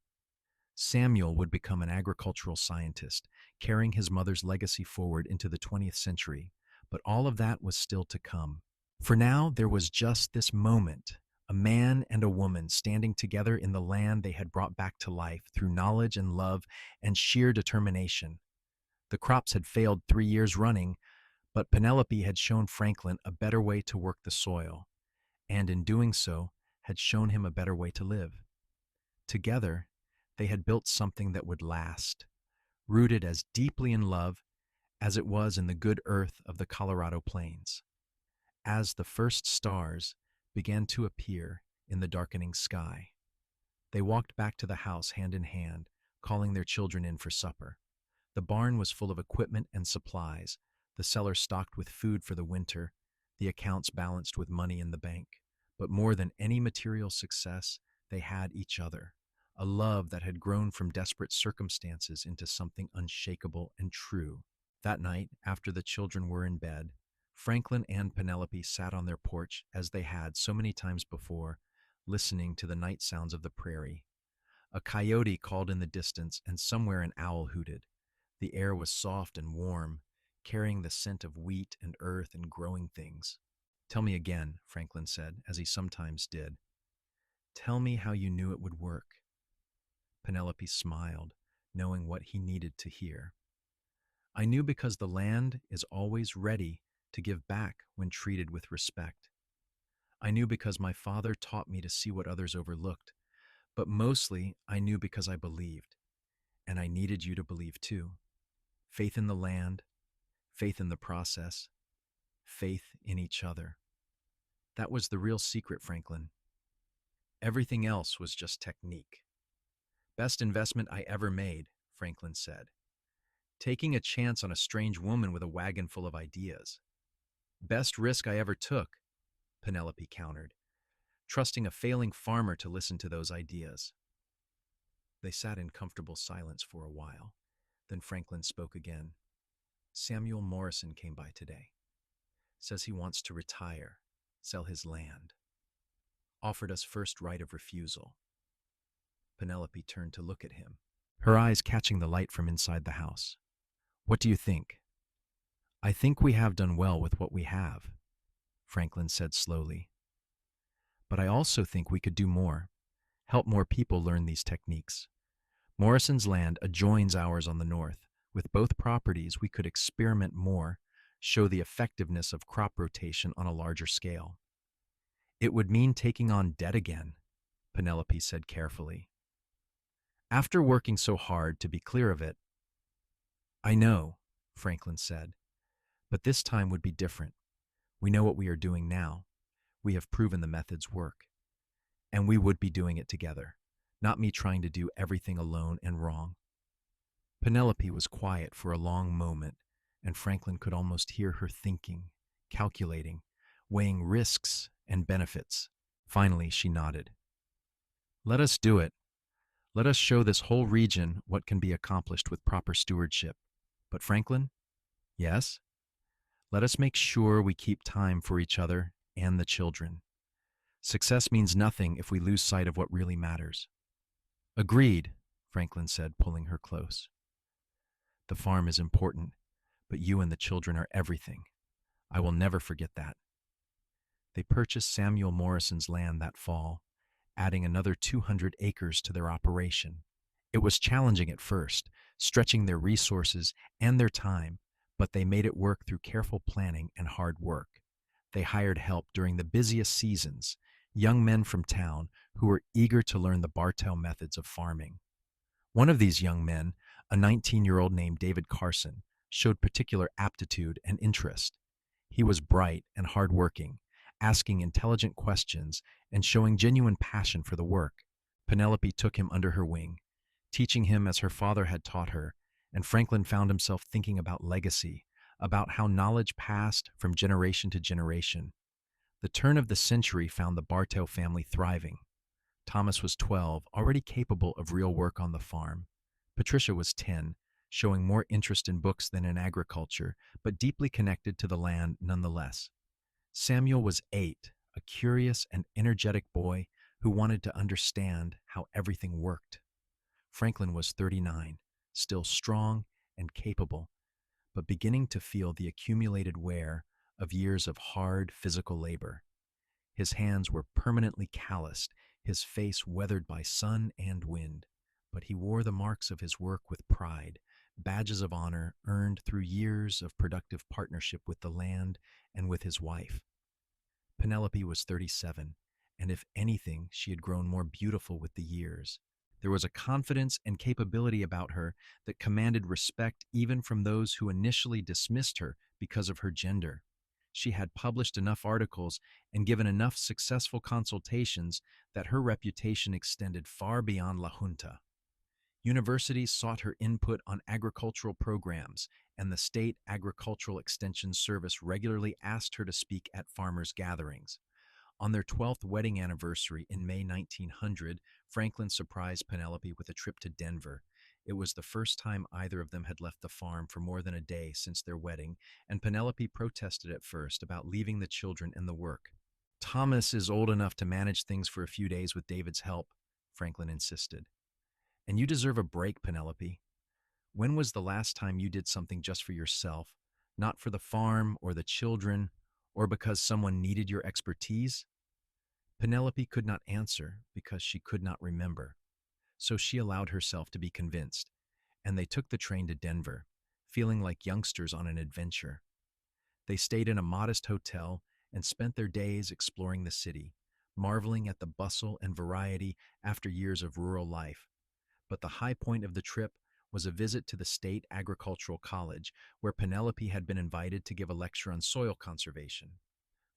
Samuel would become an agricultural scientist, carrying his mother's legacy forward into the 20th century. But all of that was still to come. For now, there was just this moment, a man and a woman standing together in the land they had brought back to life through knowledge and love and sheer determination. The crops had failed 3 years running, but Penelope had shown Franklin a better way to work the soil, and in doing so, had shown him a better way to live. Together, they had built something that would last, rooted as deeply in love as it was in the good earth of the Colorado plains. As the first stars began to appear in the darkening sky. They walked back to the house hand in hand, calling their children in for supper. The barn was full of equipment and supplies, the cellar stocked with food for the winter, the accounts balanced with money in the bank. But more than any material success, they had each other, a love that had grown from desperate circumstances into something unshakable and true. That night, after the children were in bed, Franklin and Penelope sat on their porch as they had so many times before, listening to the night sounds of the prairie. A coyote called in the distance, and somewhere an owl hooted. The air was soft and warm, carrying the scent of wheat and earth and growing things. "Tell me again," Franklin said, as he sometimes did. "Tell me how you knew it would work." Penelope smiled, knowing what he needed to hear. "I knew because the land is always ready to give back when treated with respect. I knew because my father taught me to see what others overlooked, but mostly I knew because I believed, and I needed you to believe too. Faith in the land, faith in the process, faith in each other. That was the real secret, Franklin. Everything else was just technique." "Best investment I ever made," Franklin said. "Taking a chance on a strange woman with a wagon full of ideas." "Best risk I ever took," Penelope countered, "trusting a failing farmer to listen to those ideas." They sat in comfortable silence for a while. Then Franklin spoke again. "Samuel Morrison came by today. Says he wants to retire, sell his land. Offered us first right of refusal." Penelope turned to look at him, her eyes catching the light from inside the house. "What do you think?" "I think we have done well with what we have," Franklin said slowly. "But I also think we could do more, help more people learn these techniques. Morrison's land adjoins ours on the north. With both properties, we could experiment more, show the effectiveness of crop rotation on a larger scale." "It would mean taking on debt again," Penelope said carefully. "After working so hard to be clear of it." "I know," Franklin said, "but this time would be different. We know what we are doing now. We have proven the methods work. And we would be doing it together, not me trying to do everything alone and wrong." Penelope was quiet for a long moment, and Franklin could almost hear her thinking, calculating, weighing risks and benefits. Finally, she nodded. "Let us do it. Let us show this whole region what can be accomplished with proper stewardship. But Franklin?" "Yes?" "Let us make sure we keep time for each other and the children. Success means nothing if we lose sight of what really matters." "Agreed," Franklin said, pulling her close. "The farm is important, but you and the children are everything. I will never forget that." They purchased Samuel Morrison's land that fall, adding another 200 acres to their operation. It was challenging at first, stretching their resources and their time, but they made it work through careful planning and hard work. They hired help during the busiest seasons, young men from town who were eager to learn the Bartow methods of farming. One of these young men, a 19-year-old named David Carson, showed particular aptitude and interest. He was bright and hardworking, asking intelligent questions and showing genuine passion for the work. Penelope took him under her wing, teaching him as her father had taught her, and Franklin found himself thinking about legacy, about how knowledge passed from generation to generation. The turn of the century found the Bartow family thriving. Thomas was 12, already capable of real work on the farm. Patricia was 10, showing more interest in books than in agriculture, but deeply connected to the land nonetheless. Samuel was 8, a curious and energetic boy who wanted to understand how everything worked. Franklin was 39, still strong and capable, but beginning to feel the accumulated wear of years of hard physical labor. His hands were permanently calloused, his face weathered by sun and wind, but he wore the marks of his work with pride, badges of honor earned through years of productive partnership with the land and with his wife. Penelope was 37, and if anything, she had grown more beautiful with the years. There was a confidence and capability about her that commanded respect even from those who initially dismissed her because of her gender. She had published enough articles and given enough successful consultations that her reputation extended far beyond La Junta. Universities sought her input on agricultural programs, and the State Agricultural Extension Service regularly asked her to speak at farmers' gatherings. On their 12th wedding anniversary in May 1900, Franklin surprised Penelope with a trip to Denver. It was the first time either of them had left the farm for more than a day since their wedding, and Penelope protested at first about leaving the children and the work. Thomas is old enough to manage things for a few days with David's help, Franklin insisted. And you deserve a break, Penelope. When was the last time you did something just for yourself, not for the farm or the children, or because someone needed your expertise? Penelope could not answer because she could not remember, so she allowed herself to be convinced, and they took the train to Denver, feeling like youngsters on an adventure. They stayed in a modest hotel and spent their days exploring the city, marveling at the bustle and variety after years of rural life. But the high point of the trip was a visit to the State Agricultural College, where Penelope had been invited to give a lecture on soil conservation.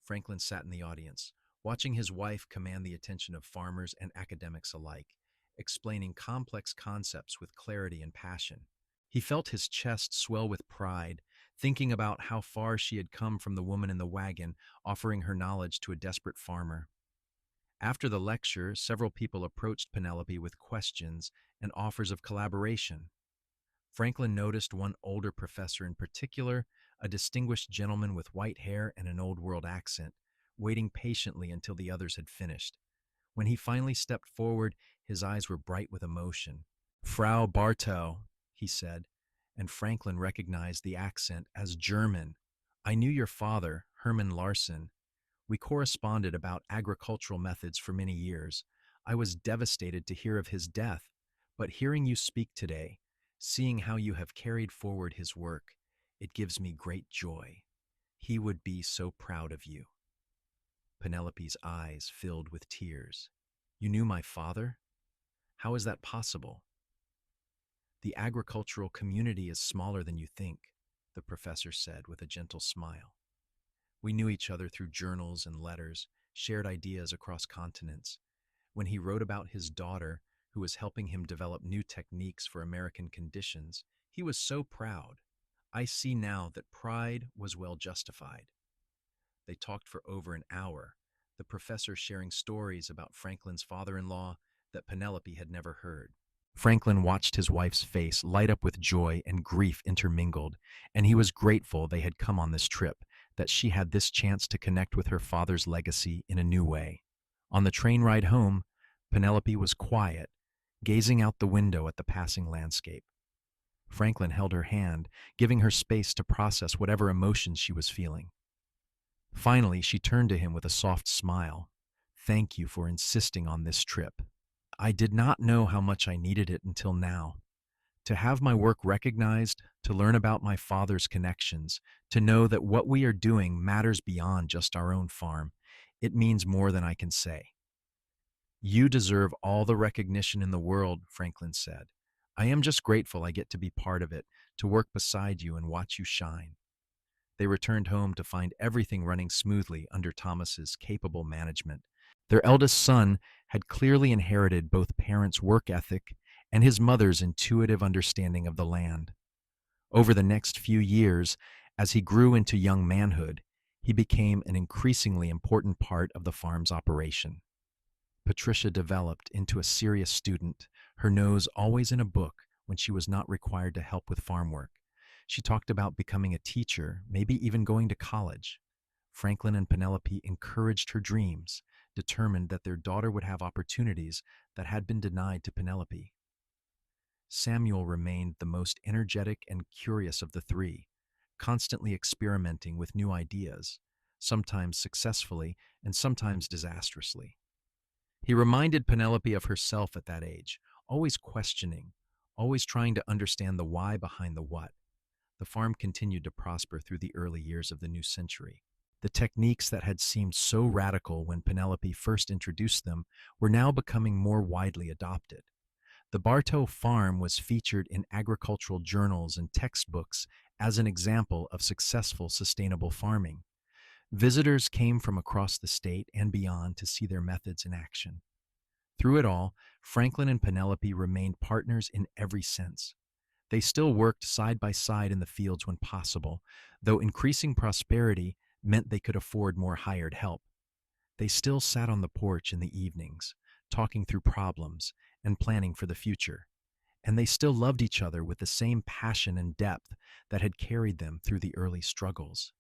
Franklin sat in the audience, watching his wife command the attention of farmers and academics alike, explaining complex concepts with clarity and passion. He felt his chest swell with pride, thinking about how far she had come from the woman in the wagon, offering her knowledge to a desperate farmer. After the lecture, several people approached Penelope with questions and offers of collaboration. Franklin noticed one older professor in particular, a distinguished gentleman with white hair and an old world accent, waiting patiently until the others had finished. When he finally stepped forward, his eyes were bright with emotion. "Frau Bartow," he said, and Franklin recognized the accent as German. "I knew your father, Hermann Larson. We corresponded about agricultural methods for many years. I was devastated to hear of his death, but hearing you speak today, seeing how you have carried forward his work, it gives me great joy. He would be so proud of you." Penelope's eyes filled with tears. "You knew my father? How is that possible?" "The agricultural community is smaller than you think," the professor said with a gentle smile. "We knew each other through journals and letters, shared ideas across continents. When he wrote about his daughter, who was helping him develop new techniques for American conditions, he was so proud. I see now that pride was well justified." They talked for over an hour, the professor sharing stories about Franklin's father-in-law that Penelope had never heard. Franklin watched his wife's face light up with joy and grief intermingled, and he was grateful they had come on this trip, that she had this chance to connect with her father's legacy in a new way. On the train ride home, Penelope was quiet, gazing out the window at the passing landscape. Franklin held her hand, giving her space to process whatever emotions she was feeling. Finally, she turned to him with a soft smile. "Thank you for insisting on this trip. I did not know how much I needed it until now. To have my work recognized, to learn about my father's connections, to know that what we are doing matters beyond just our own farm, it means more than I can say." "You deserve all the recognition in the world," Franklin said. "I am just grateful I get to be part of it, to work beside you and watch you shine." They returned home to find everything running smoothly under Thomas's capable management. Their eldest son had clearly inherited both parents' work ethic and his mother's intuitive understanding of the land. Over the next few years, as he grew into young manhood, he became an increasingly important part of the farm's operation. Patricia developed into a serious student, her nose always in a book when she was not required to help with farm work. She talked about becoming a teacher, maybe even going to college. Franklin and Penelope encouraged her dreams, determined that their daughter would have opportunities that had been denied to Penelope. Samuel remained the most energetic and curious of the three, constantly experimenting with new ideas, sometimes successfully and sometimes disastrously. He reminded Penelope of herself at that age, always questioning, always trying to understand the why behind the what. The farm continued to prosper through the early years of the new century. The techniques that had seemed so radical when Penelope first introduced them were now becoming more widely adopted. The Bartow farm was featured in agricultural journals and textbooks as an example of successful sustainable farming. Visitors came from across the state and beyond to see their methods in action. Through it all, Franklin and Penelope remained partners in every sense. They still worked side by side in the fields when possible, though increasing prosperity meant they could afford more hired help. They still sat on the porch in the evenings, talking through problems and planning for the future. And they still loved each other with the same passion and depth that had carried them through the early struggles.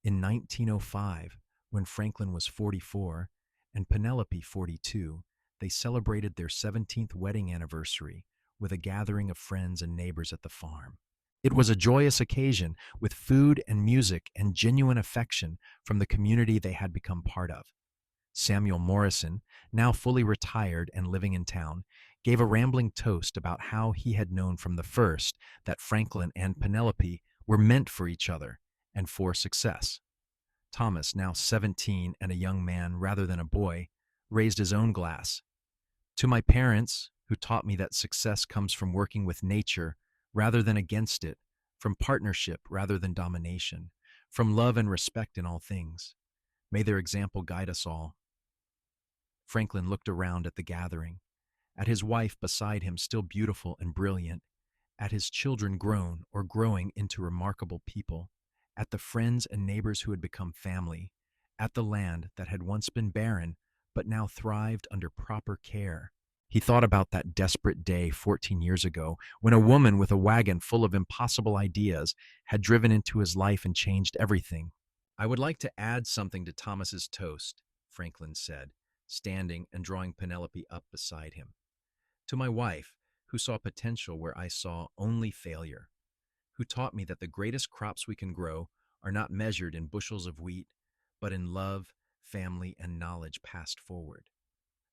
In 1905, when Franklin was 44 and Penelope 42, they celebrated their 17th wedding anniversary with a gathering of friends and neighbors at the farm. It was a joyous occasion with food and music and genuine affection from the community they had become part of. Samuel Morrison, now fully retired and living in town, gave a rambling toast about how he had known from the first that Franklin and Penelope were meant for each other and for success. Thomas, now 17 and a young man rather than a boy, raised his own glass. To my parents, who taught me that success comes from working with nature rather than against it, from partnership rather than domination, from love and respect in all things. May their example guide us all. Franklin looked around at the gathering, at his wife beside him still beautiful and brilliant, at his children grown or growing into remarkable people, at the friends and neighbors who had become family, at the land that had once been barren but now thrived under proper care. He thought about that desperate day 14 years ago when a woman with a wagon full of impossible ideas had driven into his life and changed everything. I would like to add something to Thomas's toast, Franklin said, standing and drawing Penelope up beside him. To my wife, who saw potential where I saw only failure, who taught me that the greatest crops we can grow are not measured in bushels of wheat, but in love, family, and knowledge passed forward,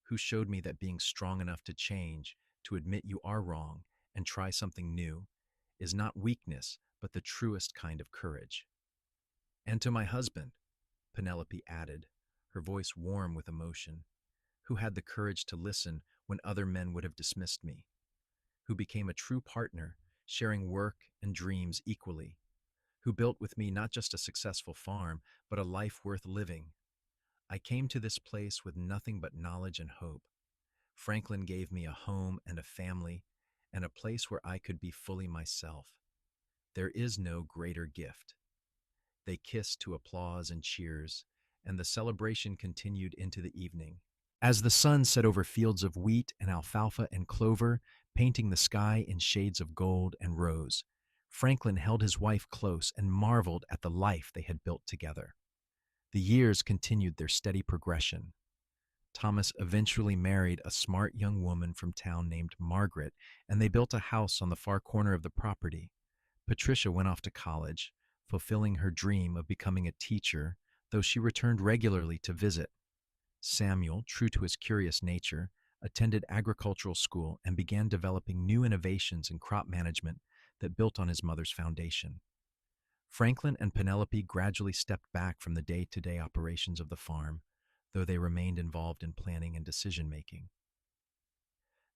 who showed me that being strong enough to change, to admit you are wrong, and try something new, is not weakness, but the truest kind of courage. And to my husband, Penelope added, her voice warm with emotion, who had the courage to listen when other men would have dismissed me, who became a true partner, sharing work and dreams equally, who built with me not just a successful farm, but a life worth living. I came to this place with nothing but knowledge and hope. Franklin gave me a home and a family, and a place where I could be fully myself. There is no greater gift. They kissed to applause and cheers, and the celebration continued into the evening. As the sun set over fields of wheat and alfalfa and clover, painting the sky in shades of gold and rose, Franklin held his wife close and marveled at the life they had built together. The years continued their steady progression. Thomas eventually married a smart young woman from town named Margaret, and they built a house on the far corner of the property. Patricia went off to college, fulfilling her dream of becoming a teacher, though she returned regularly to visit. Samuel, true to his curious nature, attended agricultural school and began developing new innovations in crop management that built on his mother's foundation. Franklin and Penelope gradually stepped back from the day-to-day operations of the farm, though they remained involved in planning and decision-making.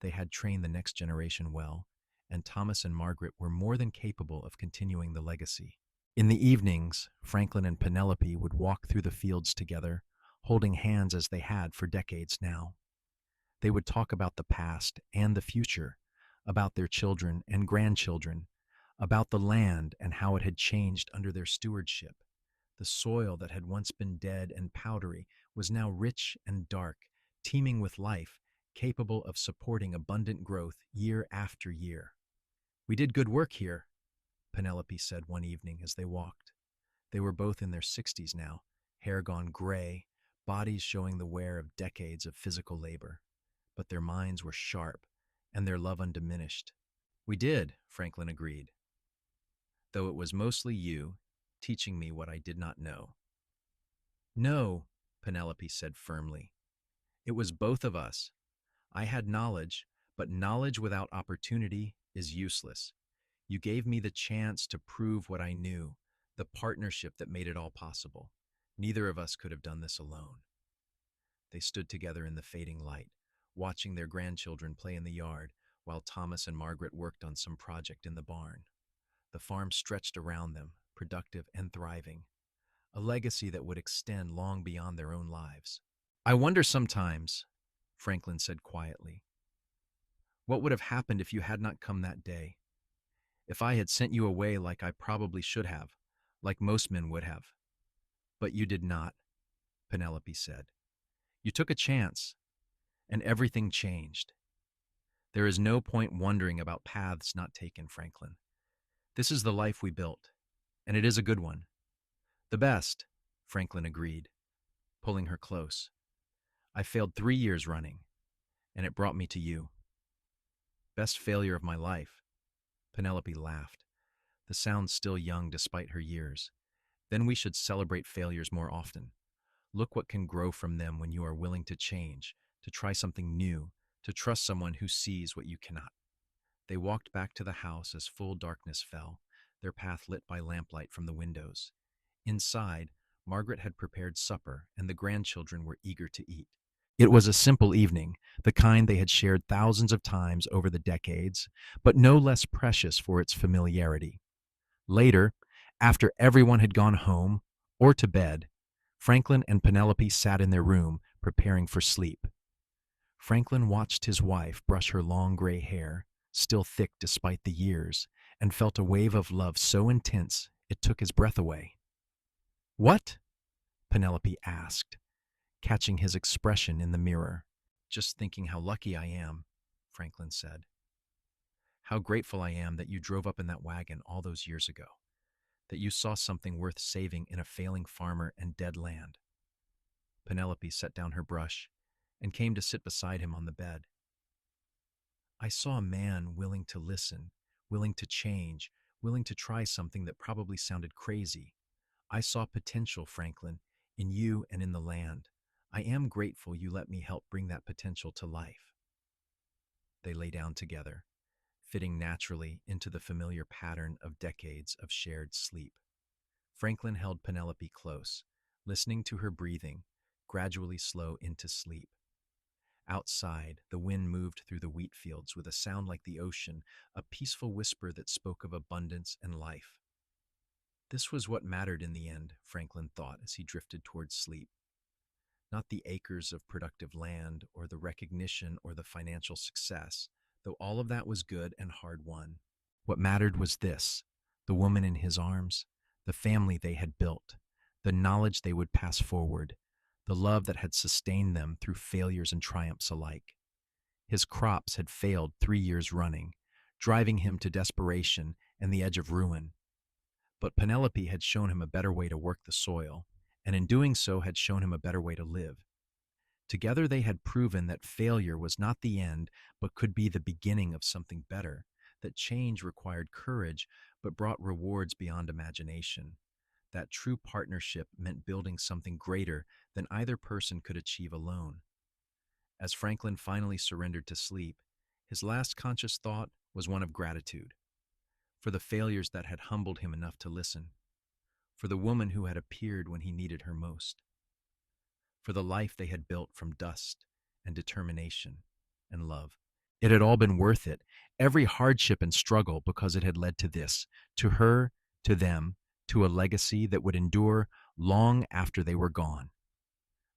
They had trained the next generation well, and Thomas and Margaret were more than capable of continuing the legacy. In the evenings, Franklin and Penelope would walk through the fields together, holding hands as they had for decades now. They would talk about the past and the future, about their children and grandchildren, about the land and how it had changed under their stewardship. The soil that had once been dead and powdery was now rich and dark, teeming with life, capable of supporting abundant growth year after year. "We did good work here," Penelope said one evening as they walked. They were both in their 60s now, hair gone gray, bodies showing the wear of decades of physical labor. But their minds were sharp and their love undiminished. "We did," Franklin agreed, "though it was mostly you, teaching me what I did not know." "No," Penelope said firmly. "It was both of us. I had knowledge, but knowledge without opportunity is useless. You gave me the chance to prove what I knew, the partnership that made it all possible. Neither of us could have done this alone." They stood together in the fading light, watching their grandchildren play in the yard, while Thomas and Margaret worked on some project in the barn. The farm stretched around them, productive and thriving. a legacy that would extend long beyond their own lives. I wonder sometimes, Franklin said quietly, what would have happened if you had not come that day? If I had sent you away like I probably should have, like most men would have. But you did not, Penelope said. You took a chance, and everything changed. There is no point wondering about paths not taken, Franklin. This is the life we built, and it is a good one. The best, Franklin agreed, pulling her close. I failed 3 years running, and it brought me to you. Best failure of my life. Penelope laughed, the sound still young despite her years. Then we should celebrate failures more often. Look what can grow from them when you are willing to change, to try something new, to trust someone who sees what you cannot. They walked back to the house as full darkness fell, their path lit by lamplight from the windows. Inside, Margaret had prepared supper, and the grandchildren were eager to eat. It was a simple evening, the kind they had shared thousands of times over the decades, but no less precious for its familiarity. Later, after everyone had gone home or to bed, Franklin and Penelope sat in their room, preparing for sleep. Franklin watched his wife brush her long gray hair, still thick despite the years, and felt a wave of love so intense it took his breath away. "What?" Penelope asked, catching his expression in the mirror. "Just thinking how lucky I am," Franklin said. "How grateful I am that you drove up in that wagon all those years ago, that you saw something worth saving in a failing farmer and dead land." Penelope set down her brush and came to sit beside him on the bed. "I saw a man willing to listen, willing to change, willing to try something that probably sounded crazy. I saw potential, Franklin, in you and in the land. I am grateful you let me help bring that potential to life." They lay down together, fitting naturally into the familiar pattern of decades of shared sleep. Franklin held Penelope close, listening to her breathing, gradually slow into sleep. Outside, the wind moved through the wheat fields with a sound like the ocean, a peaceful whisper that spoke of abundance and life. This was what mattered in the end, Franklin thought as he drifted towards sleep. Not the acres of productive land or the recognition or the financial success, though all of that was good and hard won. What mattered was this: the woman in his arms, the family they had built, the knowledge they would pass forward, the love that had sustained them through failures and triumphs alike. His crops had failed 3 years running, driving him to desperation and the edge of ruin. But Penelope had shown him a better way to work the soil, and in doing so had shown him a better way to live. Together they had proven that failure was not the end, but could be the beginning of something better, that change required courage, but brought rewards beyond imagination, that true partnership meant building something greater than either person could achieve alone. As Franklin finally surrendered to sleep, his last conscious thought was one of gratitude, for the failures that had humbled him enough to listen, for the woman who had appeared when he needed her most, for the life they had built from dust and determination and love. It had all been worth it, every hardship and struggle, because it had led to this, to her, to them, to a legacy that would endure long after they were gone.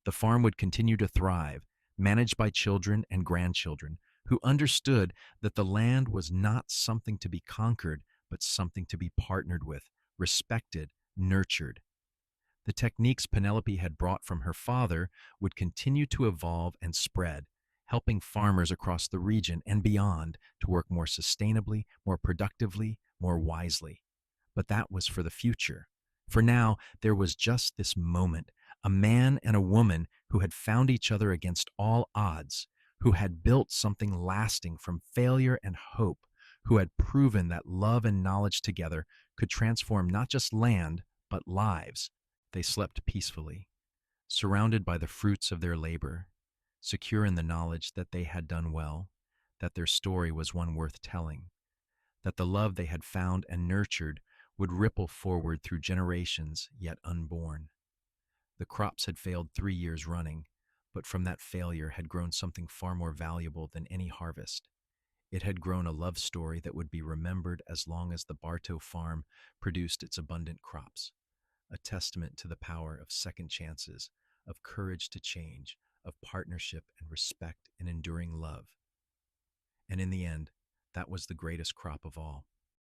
The farm would continue to thrive, managed by children and grandchildren who understood that the land was not something to be conquered, but something to be partnered with, respected, nurtured. The techniques Penelope had brought from her father would continue to evolve and spread, helping farmers across the region and beyond to work more sustainably, more productively, more wisely. But that was for the future. For now, there was just this moment, a man and a woman who had found each other against all odds, who had built something lasting from failure and hope, who had proven that love and knowledge together could transform not just land, but lives. They slept peacefully, surrounded by the fruits of their labor, secure in the knowledge that they had done well, that their story was one worth telling, that the love they had found and nurtured would ripple forward through generations yet unborn. The crops had failed 3 years running, but from that failure had grown something far more valuable than any harvest. It had grown a love story that would be remembered as long as the Bartow farm produced its abundant crops. a testament to the power of second chances, of courage to change, of partnership and respect and enduring love. And in the end, that was the greatest crop of all.